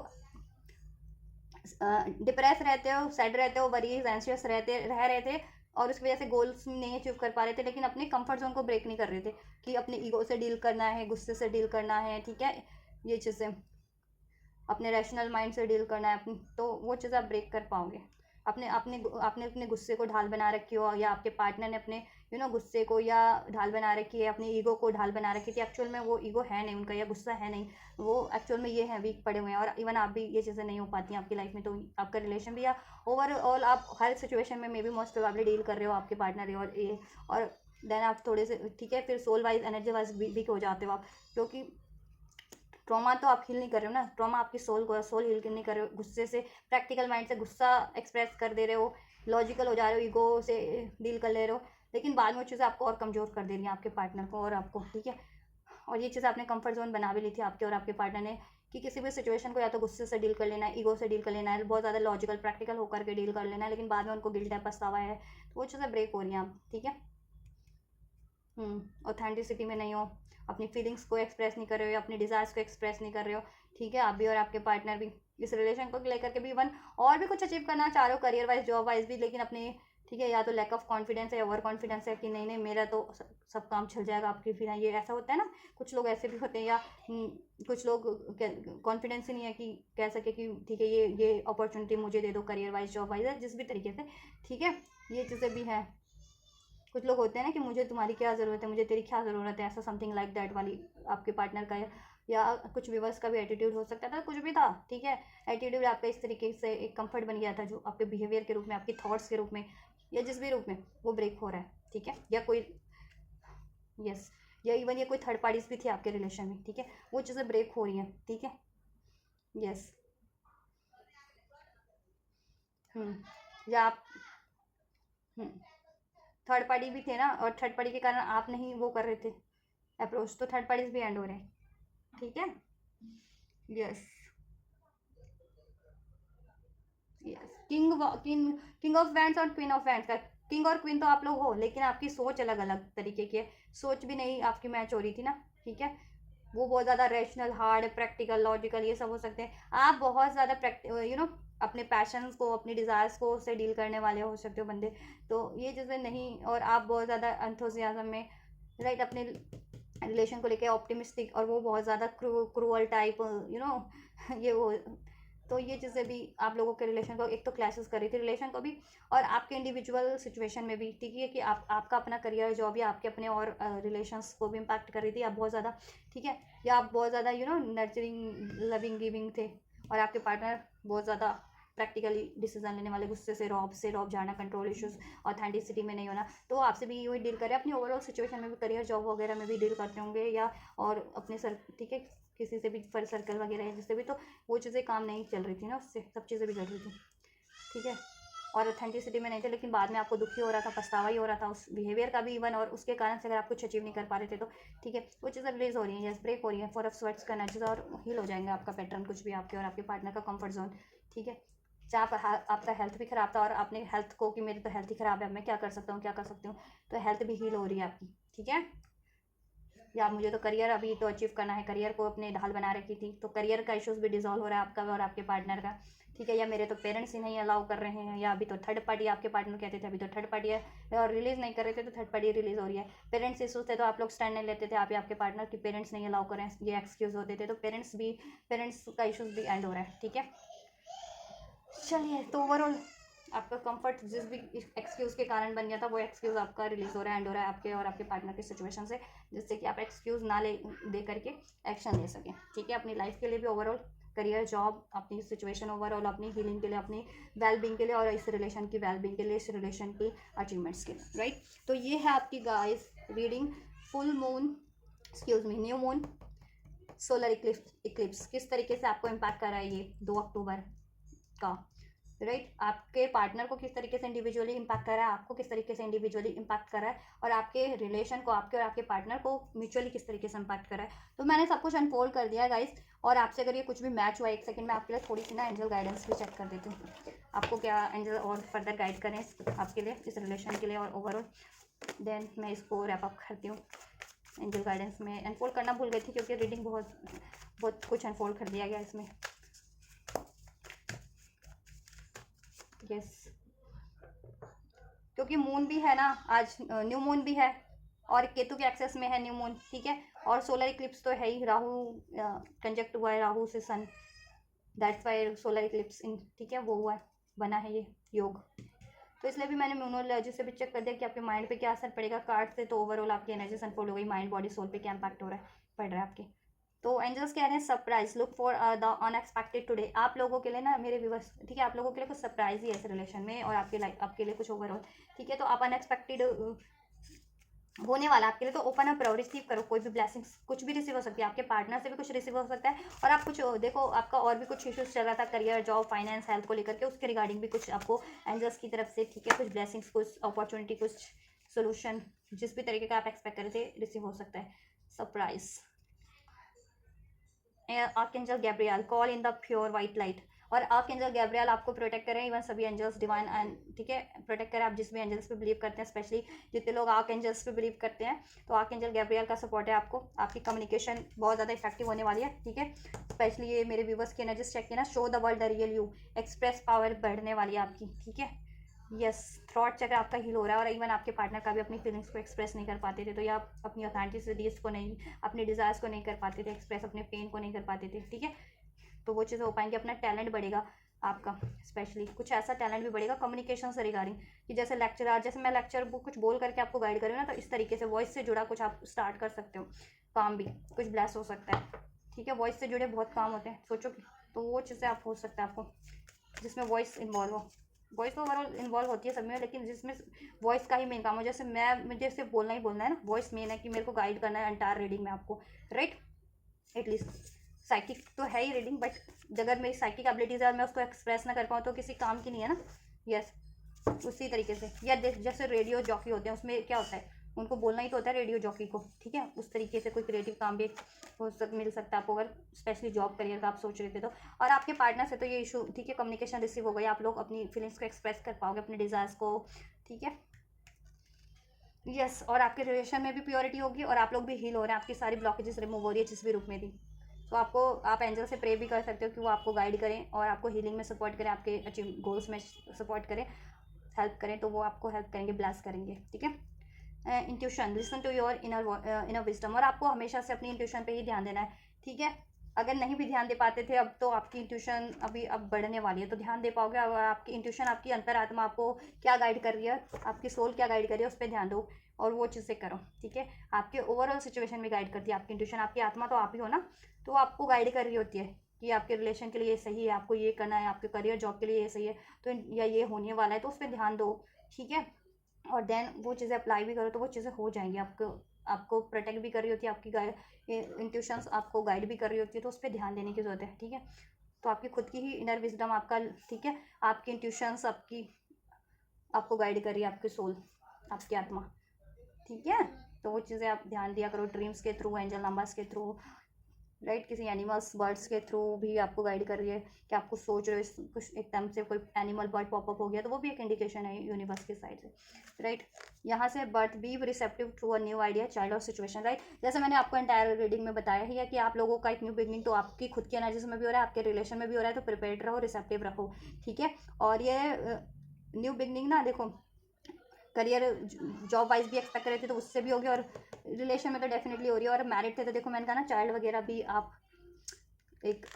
डिप्रेस रहते हो, सैड रहते हो, वरीज एंशियस रह रहे थे, और उसकी वजह से गोल्स नहीं अचीव कर पा रहे थे, लेकिन अपने कंफर्ट जोन को ब्रेक नहीं कर रहे थे कि अपने ईगो से डील करना है, गुस्से से डील करना है, ठीक है, ये चीज़ें अपने रैशनल माइंड से डील करना है अपनी, तो वो चीज़ आप ब्रेक कर पाओगे। अपने अपने आपने अपने गुस्से को ढाल बना रखी हो, या आपके पार्टनर ने अपने गुस्से को या ढाल बना रखी है, अपनी ईगो को ढाल बना रखी थी, एक्चुअल में वो ईगो है नहीं उनका, या गुस्सा है नहीं, वो एक्चुअल में ये है वीक पड़े हुए हैं, और इवन आप भी, ये चीज़ें नहीं हो पाती हैं आपकी लाइफ में, तो आपका रिलेशन भी, या ओवरऑल आप हर सिचुएशन में may be most probably deal कर रहे हो आपके पार्टनर, और देन आप थोड़े से, ठीक है, फिर soul wise, energy wise weak हो जाते हो आप, क्योंकि ट्रॉमा तो आप हील नहीं कर रहे हो ना, ट्रॉमा आपकी सोल हील नहीं कर रहे हो, गुस्से से, प्रैक्टिकल माइंड से गुस्सा एक्सप्रेस कर दे रहे हो, लॉजिकल हो जा रहे हो, ईगो से डील कर ले रहे हो, लेकिन बाद में वो चीज़ें आपको और कमज़ोर कर दे रही हैं, आपके पार्टनर को और आपको। ठीक है, और ये चीज़ आपने कंफर्ट जोन बना भी ली थी आपके और आपके पार्टनर ने, कि किसी भी सिचुएशन को या तो गुस्से से डील कर लेना है, ईगो से डील कर लेना है, बहुत ज़्यादा लॉजिकल प्रैक्टिकल होकर के डील कर लेना है, लेकिन बाद में उनको गिल्ट है, पछतावा है, तो वो चीज़ें ब्रेक हो रही हैं आप। ठीक है, ऑथेंटिसिटी में नहीं हो, अपनी फीलिंग्स को एक्सप्रेस नहीं कर रहे हो, या अपनी डिज़ायर्स को एक्सप्रेस नहीं कर रहे हो। ठीक है, आप भी और आपके पार्टनर भी इस रिलेशन को लेकर के भी इवन और भी कुछ अचीव करना चाह रहे हो, करियर वाइज, जॉब वाइज भी, लेकिन अपने, ठीक है, या तो लैक ऑफ कॉन्फिडेंस है, ओवर कॉन्फिडेंस है कि नहीं नहीं मेरा तो सब काम चल जाएगा आपकी, फिर ये ऐसा होता है ना, कुछ लोग ऐसे भी होते हैं, या कुछ लोग कॉन्फिडेंस ही नहीं है कि कह सके कि ठीक है ये अपॉर्चुनिटी मुझे दे दो, करियर वाइज, जॉब वाइज, जिस भी तरीके से। ठीक है, ये चीज़ें भी हैं। कुछ लोग होते हैं ना कि मुझे तुम्हारी क्या ज़रूरत है, मुझे तेरी क्या ज़रूरत है, ऐसा समथिंग लाइक दैट वाली आपके पार्टनर का, या कुछ व्यूवर्स का भी एटीट्यूड हो सकता था, कुछ भी था। ठीक है, एटीट्यूड आपका इस तरीके से एक कंफर्ट बन गया था, जो आपके बिहेवियर के रूप में, आपके थॉट्स के रूप में, या जिस भी रूप में, वो ब्रेक हो रहा है। ठीक है, या कोई, यस, या इवन ये कोई थर्ड पार्टीज भी थी आपके रिलेशन में, ठीक है, वो चीज़ें ब्रेक हो रही हैं। ठीक है, यस, या आप थर्ड पार्टी भी थे ना, और थर्ड पार्टी के कारण आप नहीं वो कर रहे थे अप्रोच, तो थर्ड पार्टीज भी एंड हो रहे हैं। ठीक है, yes, yes, king of wands और क्वीन ऑफ वैंड्स का, किंग और क्वीन तो आप लोग हो, लेकिन आपकी सोच अलग अलग तरीके की है, सोच भी नहीं आपकी मैच हो रही थी ना। ठीक है, वो बहुत ज़्यादा रैशनल, हार्ड, प्रैक्टिकल, लॉजिकल, ये सब हो सकते हैं, आप बहुत ज़्यादा अपने पैशंस को, अपनी डिज़ायर्स को से डील करने वाले हो सकते हो बंदे। तो ये चीज़ें नहीं, और आप बहुत ज़्यादा एंथुसियाज्म में, राइट, अपने रिलेशन को लेके ऑप्टिमिस्टिक, और वो बहुत ज़्यादा क्रूअल टाइप, यू नो ये वो। तो ये चीज़ें भी आप लोगों के रिलेशन को एक तो क्लैशेस कर रही थी, रिलेशन को भी और आपके इंडिविजुअल सिचुएशन में भी, ठीक है, कि आपका अपना करियर, जॉब, या आपके अपने और रिलेशंस को भी इम्पैक्ट कर रही थी। आप बहुत ज़्यादा, ठीक है, या आप बहुत ज़्यादा नर्चरिंग, लविंग, गिविंग थे, और आपके पार्टनर बहुत ज़्यादा प्रैक्टिकली डिसीजन लेने वाले, गुस्से से रॉब जाना, कंट्रोल इश्यूज, ऑथेंटिसिटी में नहीं होना। तो आपसे भी यूँ डील करें, अपनी ओवरऑल सिचुएशन में भी, करियर, जॉब वगैरह में भी डील करते होंगे, या और अपने सर, ठीक है, किसी से भी फ्रेंड सर्कल वगैरह है जिससे भी, तो वो चीज़ें काम नहीं चल रही थी ना, उससे सब चीज़ें भी चल रही थी, ठीक है, और ऑथेंटिसिटी में नहीं थे, लेकिन बाद में आपको दुखी हो रहा था, पछतावा ही हो रहा था उस बिहेवियर का भी इवन, और उसके कारण से अगर आप कुछ अचीव नहीं कर पा रहे थे तो, ठीक है, वो चीज़ें रिलीज हो रही हैं, जैसे ब्रेक हो रही है, फॉर ऑफ स्वेट्स का एनर्जीज, और हील हो जाएंगे आपका पैटर्न, कुछ भी आपके और आपके पार्टनर का कंफर्ट जोन, ठीक है। जहाँ आपका हेल्थ भी ख़राब था, और आपने हेल्थ को कि मेरी तो हेल्थ ही ख़राब है, मैं क्या कर सकता हूँ, क्या कर सकती हूँ, तो हेल्थ भी हील हो रही है आपकी, ठीक है। या मुझे तो करियर अभी तो अचीव करना है, करियर को अपने ढाल बना रखी थी, तो करियर का इश्यूज भी डिजॉल्व हो रहा है आपका और आपके पार्टनर का, ठीक है। या मेरे तो पेरेंट्स ही नहीं अलाउ कर रहे हैं, या अभी तो थर्ड पार्टी, आपके पार्टनर कहते थे अभी तो थर्ड पार्टी है और रिलीज़ नहीं कर रहे थे, तो थर्ड पार्टी रिलीज़ हो रही है। पेरेंट्स इशूज थे तो आप लोग स्टैंड नहीं लेते थे, आप या आपके पार्टनर की पेरेंट्स नहीं अलाउ करें, ये एक्सक्यूज़ होते थे, तो पेरेंट्स का इशूज़ भी एंड हो रहा है, ठीक है। चलिए, तो ओवरऑल आपका कंफर्ट जिस भी एक्सक्यूज़ के कारण बन गया था, वो एक्सक्यूज़ आपका रिलीज हो रहा है, एंड हो रहा है आपके और आपके पार्टनर की सिचुएशन से, जिससे कि आप एक्सक्यूज़ ना दे करके एक्शन ले सकें, ठीक है, अपनी लाइफ के लिए भी, ओवरऑल करियर, जॉब, अपनी सिचुएशन, ओवरऑल अपनी हीलिंग के लिए, अपनी वेलबींग के लिए, और इस रिलेशन की वेलबींग के लिए, इस रिलेशन की अचीवमेंट्स के लिए, राइट। तो ये है आपकी guys reading, full moon, excuse me, new moon, solar Eclipse किस तरीके से आपको इम्पैक्ट कर रहा है ये 2 अक्टूबर का, राइट। आपके पार्टनर को किस तरीके से इंडिविजुअली इम्पैक्ट कर रहा है, आपको किस तरीके से इंडिविजुअली इम्पैक्ट कर रहा है, और आपके रिलेशन को, आपके और आपके पार्टनर को म्यूचुअली किस तरीके से इम्पैक्ट कर रहा है। तो मैंने सब कुछ अनफोल्ड कर दिया है गाइस, और आपसे अगर ये कुछ भी मैच हुआ, एक सेकंड में आपके लिए थोड़ी सी ना एंजल गाइडेंस भी चेक कर देती हूँ, आपको क्या एंजल और फर्दर गाइड करें आपके लिए, इस रिलेशन के लिए और ओवरऑल, देन मैं इसको रैप अप करती हूँ। एंजल गाइडेंस में अनफोल्ड करना भूल गई थी, क्योंकि रीडिंग बहुत कुछ अनफोल्ड कर दिया गया इसमें। यस, क्योंकि मून भी है ना आज, न्यू मून भी है, और केतु के एक्सेस में है न्यू मून, ठीक है, और सोलर इक्लिप्स तो है ही, राहु कंजक्ट हुआ है राहु से सन, दैट्स वाई सोलर इक्लिप्स इन, ठीक है, वो हुआ है, बना है ये योग। तो इसलिए भी मैंने म्यूनोलॉजी से भी चेक कर दिया कि आपके माइंड पे क्या असर पड़ेगा कार्ड से, तो ओवरऑल आपकी एनर्जी अनफोल्ड हो गई, माइंड, बॉडी, सोल पे क्या इम्पैक्ट हो रहा है, पड़ रहा है आपके। तो एंजल्स कह रहे हैं surprise, look for the unexpected today, आप लोगों के लिए ना मेरे व्यूअर्स, ठीक है, आप लोगों के लिए कुछ सरप्राइज ही है इस रिलेशन में, और आपके लाइफ, आपके लिए कुछ ओवरऑल, ठीक है। तो आप अनएक्सपेक्टेड होने वाला आपके लिए, तो ओपन अप रहो, रिसीव करो, कोई भी ब्लेसिंग्स, कुछ भी रिसीव हो सकती है, आपके पार्टनर से भी कुछ रिसीव हो सकता है, और आप कुछ देखो, आपका और भी कुछ इश्यूज चल रहा था करियर, जॉब, फाइनेंस, हेल्थ को लेकर के, उसके रिगार्डिंग भी कुछ आपको एंजल्स की तरफ से, ठीक है, कुछ ब्लेसिंग्स, कुछ अपॉर्चुनिटी, कुछ सोल्यूशन, जिस भी तरीके का आप एक्सपेक्ट कर रहे थे, रिसीव हो सकता है, surprise. Archangel Gabriel, call in the pure white light, और आर्कएंजल गैब्रियल आपको प्रोटेक्ट करें, इवन सभी एंजल्स डिवाइन एंड, ठीक है, प्रोटेक्ट करें, आप जिस भी एंजल्स पे बिलीव करते हैं, स्पेशली जितने लोग आर्कएंजल्स पे बिलीव करते हैं, तो आर्कएंजल गैब्रियल का सपोर्ट है आपको, आपकी कम्युनिकेशन बहुत ज़्यादा इफेक्टिव होने वाली है, ठीक है। स्पेशली ये मेरे व्यूवर्स की एनर्जीज चेक किया ना, show the world the real you, express power बढ़ने वाली है आपकी, ठीक है। यस, थ्रॉट चक्र आपका हील हो रहा है, और इवन आपके पार्टनर का भी अपनी फीलिंग्स को एक्सप्रेस नहीं कर पाते थे, तो या आप अपनी ऑथेंटिसिटीज को नहीं, अपने डिज़ायर्स को नहीं कर पाते थे एक्सप्रेस, अपने पेन को नहीं कर पाते थे, ठीक है, तो वो चीज़ें हो पाएंगी, अपना टैलेंट बढ़ेगा आपका, स्पेशली कुछ ऐसा टैलेंट भी बढ़ेगा कम्युनिकेशन से रिगार्डिंग, कि जैसे लेक्चरर, जैसे मैं लेक्चर बुक कुछ बोल करके आपको गाइड करूँ ना, तो इस तरीके से वॉइस से जुड़ा कुछ आप स्टार्ट कर सकते हो, काम भी कुछ ब्लेस हो सकता है, ठीक है, वॉइस से जुड़े बहुत काम होते हैं, सोचो कि, तो वो चीज़ें आप हो सकता है आपको, जिसमें वॉइस इन्वॉल्व हो, वॉइस तो ओवरऑल इन्वॉल्व होती है सब में, लेकिन जिसमें वॉइस का ही मेन काम हो, जैसे मुझे सिर्फ बोलना ही बोलना है ना, वॉइस मेन है कि मेरे को गाइड करना है एंटायर रीडिंग में आपको, राइट। एटलीस्ट साइकिक तो है ही रीडिंग, बट अगर मेरी साइकिक एबिलिटीज है और मैं उसको एक्सप्रेस ना कर पाऊँ तो किसी काम की नहीं है ना। यस, उसी तरीके से, या जैसे रेडियो जॉकी होते हैं, उसमें क्या होता है, उनको बोलना ही तो होता है रेडियो जॉकी को, ठीक है। उस तरीके से कोई क्रिएटिव काम भी मिल सकता है आपको, अगर स्पेशली जॉब करियर का आप सोच रहे थे तो। और आपके पार्टनर से तो ये इशू, ठीक है, कम्युनिकेशन रिसीव हो गई, आप लोग अपनी फीलिंग्स को एक्सप्रेस कर पाओगे, अपने डिज़ायर्स को, ठीक है। यस, और आपके रिलेशन में भी प्योरिटी होगी, और आप लोग भी हील हो रहे हैं, आपकी सारी ब्लॉकेजेस रिमूव हो रही है जिस भी रूप में थी, तो आपको आप एंजल से प्रे भी कर सकते हो कि वो आपको गाइड करें और आपको हीलिंग में सपोर्ट करें, आपके अचीव गोल्स में सपोर्ट करें, हेल्प करें, तो वो आपको हेल्प करेंगे, ब्लेस करेंगे, ठीक है। Intuition, listen to your inner wisdom, और आपको हमेशा से अपनी इंट्यूशन पे ही ध्यान देना है, ठीक है। अगर नहीं भी ध्यान दे पाते थे अब, तो आपकी इंट्यूशन अब बढ़ने वाली है, तो ध्यान दे पाओगे। अगर आपकी इंट्यूशन, आपकी अंतरात्मा आपको क्या गाइड कर रही है, आपकी सोल क्या गाइड कर रही है, उस पर ध्यान दो और वो चीज़ें करो, ठीक है। आपके ओवरऑल सिचुएशन में गाइड करती है आपकी इंट्यूशन, आपकी आत्मा तो आप ही हो ना, तो आपको गाइड कर रही होती है कि आपके रिलेशन के लिए ये सही है, आपको ये करना है, आपके करियर जॉब के लिए ये सही है, तो या ये होने वाला है, तो उस पर ध्यान दो, ठीक है। और देन वो चीज़ें अप्लाई भी करो तो वो चीज़ें हो जाएंगी। आपको प्रोटेक्ट भी कर रही होती है, आपकी इंट्यूशंस आपको गाइड भी कर रही होती है, तो उस पर ध्यान देने की ज़रूरत है, ठीक है। तो आपकी खुद की ही इनर विजडम आपका, ठीक है, आपकी इंट्यूशंस आपको गाइड कर रही है, आपकी सोल, आपकी आत्मा, ठीक है। तो वो चीज़ें आप ध्यान दिया करो, ड्रीम्स के थ्रू, एंजल नंबर्स के थ्रू, राइट, किसी एनिमल्स बर्ड्स के थ्रू भी आपको गाइड कर रही है कि आपको सोच रहे हो कुछ एकदम से कोई एनिमल बर्ड पॉपअप हो गया, तो वो भी एक इंडिकेशन है यूनिवर्स के साइड से, राइट। यहाँ से birth be receptive to a new idea, child of situation, right. जैसे मैंने आपको एंटायर रीडिंग में बताया ही है कि आप लोगों का एक न्यू बिगनिंग तो आपकी खुद की एनर्जी में भी हो रहा है, आपके रिलेशन में भी हो रहा है, तो प्रिपेयर्ड रहो, रिसेप्टिव रहो, ठीक है। और ये न्यू बिगनिंग ना, देखो करियर जॉब वाइज भी एक्सपेक्ट कर रहे थे तो उससे भी हो गया, और रिलेशन में तो डेफिनेटली हो रही है, और मैरिड थे तो देखो मैंने कहा ना चाइल्ड वगैरह भी आप एक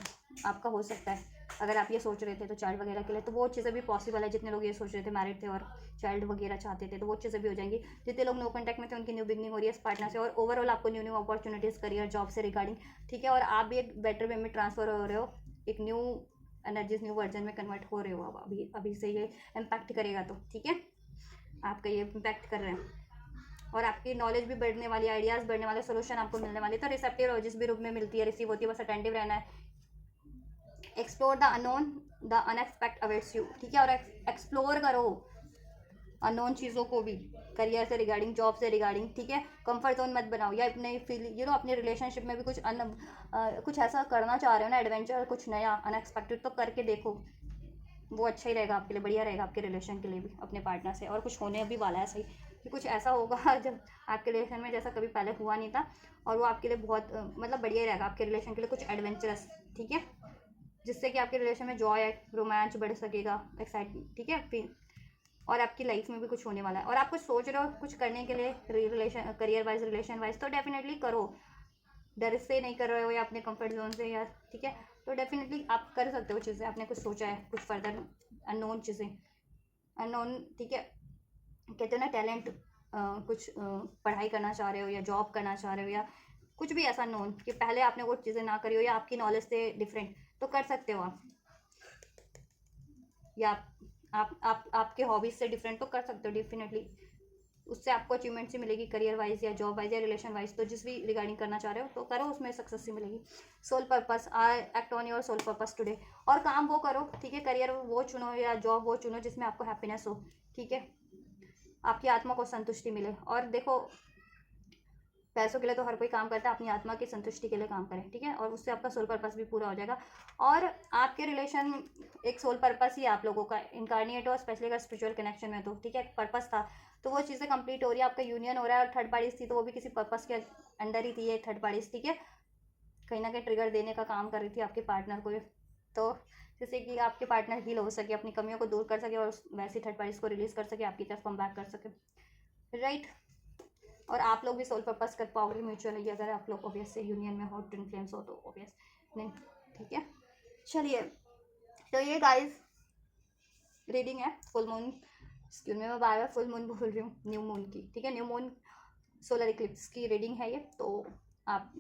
आपका हो सकता है, अगर आप ये सोच रहे थे तो चाइल्ड वगैरह के लिए, तो वो चीज़ें भी पॉसिबल है। जितने लोग ये सोच रहे थे मैरिड थे और चाइल्ड वगैरह चाहते थे, तो वो चीज़ें भी हो जाएंगी। जितने लोग नो कॉन्टैक्ट में थे उनकी न्यू बिगनिंग हो रही है इस पार्टनर से, और ओवरऑल आपको new new opportunities career job से रिगार्डिंग, ठीक है। और आप भी एक बेटर वे में ट्रांसफर हो रहे हो, एक न्यू एनर्जीज न्यू वर्जन में कन्वर्ट हो रहे हो अब, अभी से ये इम्पैक्ट करेगा, तो ठीक है, आपका ये इम्पैक्ट कर रहे हैं, और आपकी नॉलेज भी बढ़ने वाली, आइडियाज़ बढ़ने वाले, सोल्यूशन आपको मिलने वाले। तो रिसेप्टिव रहो, जिस भी रूप में मिलती है रिसीव होती है, बस अटेंटिव रहना है। Explore the unknown, the unexpect awaits you, ठीक है। और एक्सप्लोर करो अननोन चीज़ों को भी, करियर से रिगार्डिंग, जॉब से रिगार्डिंग, ठीक है। कंफर्ट जोन मत बनाओ, या अपने फील अपने रिलेशनशिप में भी कुछ ऐसा करना चाह रहे हो ना, एडवेंचर, कुछ नया अनएक्सपेक्टेड, तो करके देखो, वो अच्छा ही रहेगा आपके लिए, बढ़िया रहेगा आपके रिलेशन के लिए भी, अपने पार्टनर से। और कुछ होने भी वाला है सही, कि कुछ ऐसा होगा जब आपके रिलेशन में जैसा कभी पहले हुआ नहीं था, और वो आपके लिए बहुत मतलब बढ़िया ही रहेगा आपके रिलेशन के लिए, कुछ एडवेंचरस, ठीक है, जिससे कि आपके रिलेशन में जॉय, रोमांच बढ़ सकेगा, एक्साइटमेंट, ठीक है। फिर और आपकी लाइफ में भी कुछ होने वाला है, और आप कुछ सोच रहे हो कुछ करने के लिए relation, career wise, relation wise, तो डेफिनेटली करो, डर से नहीं कर रहे हो या अपने कंफर्ट जोन से, या ठीक है, तो डेफिनेटली आप कर सकते हो चीज़ें। आपने कुछ सोचा है, कुछ फर्दर अननोन चीज़ें, अननोन, ठीक है, कहते हो ना टैलेंट, कुछ पढ़ाई करना चाह रहे हो, या जॉब करना चाह रहे हो, या कुछ भी ऐसा नोन कि पहले आपने वो चीज़ें ना करी हो, या आपकी नॉलेज से डिफरेंट, तो कर सकते हो आप, या आप आपके हॉबीज से डिफरेंट तो कर सकते हो डेफिनेटली, उससे आपको अचीवमेंट से मिलेगी, करियर वाइज या जॉब वाइज या रिलेशन वाइज, तो जिस भी रिगार्डिंग करना चाह रहे हो तो करो, उसमें सक्सेस ही मिलेगी। Soul purpose, I act on your soul purpose today, और काम वो करो, ठीक है, करियर वो चुनो या जॉब वो चुनो जिसमें आपको हैप्पीनेस हो, ठीक है, आपकी आत्मा को संतुष्टि मिले। और देखो पैसों के लिए तो हर कोई काम करता है, अपनी आत्मा की संतुष्टि के लिए काम करें, ठीक है, और उससे आपका सोल पर्पस भी पूरा हो जाएगा। और आपके रिलेशन एक सोल पर्पस ही आप लोगों का इनकारनेट हो, स्पेशली अगर स्पिरिचुअल कनेक्शन में, तो ठीक है, एक पर्पस था, तो वो चीज़ें कंप्लीट हो रही है, आपका यूनियन हो रहा है। और थर्ड पार्टीज थी तो वो भी किसी पर्पस के अंडर ही थी, ये थर्ड पार्टीज, ठीक है, कहीं ना कहीं ट्रिगर देने का काम कर रही थी आपके पार्टनर को, तो जैसे कि आपके पार्टनर हील हो सके, अपनी कमियों को दूर कर सके, और वैसी थर्ड पार्टीज को रिलीज कर सके, आपकी तरफ कम बैक कर सके, राइट। और आप लोग भी सोल पर्पस कर पाओगे म्यूचुअली, अगर आप लोग ऑब्वियस से यूनियन में हो, ट्विन फ्लेम्स हो, तो ऑब्वियस नहीं, ठीक है। चलिए, तो ये गाइस रीडिंग है फुल मून, एक्सक्यूज मी मैं बार बार फुल मून बोल रही हूँ, न्यू मून की, ठीक है, न्यू मून सोलर इक्लिप्स की रीडिंग है ये। तो आप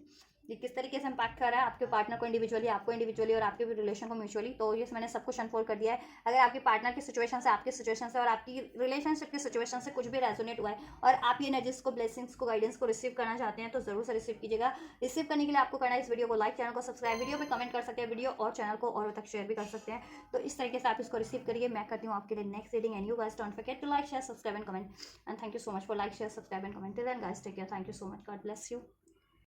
ये किस तरीके से इम्पैक्ट कर रहा है आपके पार्टनर को इंडिविजुअली, आपको इंडिविजुअली, और आपके भी रिलेशन को म्यूचुअली, तो ये मैंने सब कुछ अनफोल्ड कर दिया है। अगर आपके पार्टनर की सिचुएशन से, आपकी सिचुएशन से, और आपकी रिलेशनशिप की सिचुएशन से कुछ भी रेजोनेट हुआ है, और आप ये एनर्जीज को, ब्लेसिंग्स को, गाइडेंस को रिसीव करना चाहते हैं, तो जरूर से रिसीव कीजिएगा। रिसीव करने के लिए आपको करना है इस वीडियो को लाइक, चैनल को सब्सक्राइब, वीडियो पे कमेंट कर सकते हैं, वीडियो और चैनल को औरों तक शेयर भी कर सकते हैं। तो इस तरीके से आप इसको रिसीव करिए। मैं करती हूँ आपके लिए next reading, and you guys don't forget to like, share, subscribe and comment, and thank you so much for like, share, subscribe and comment. Till then guys take care, thank you so much, God bless you.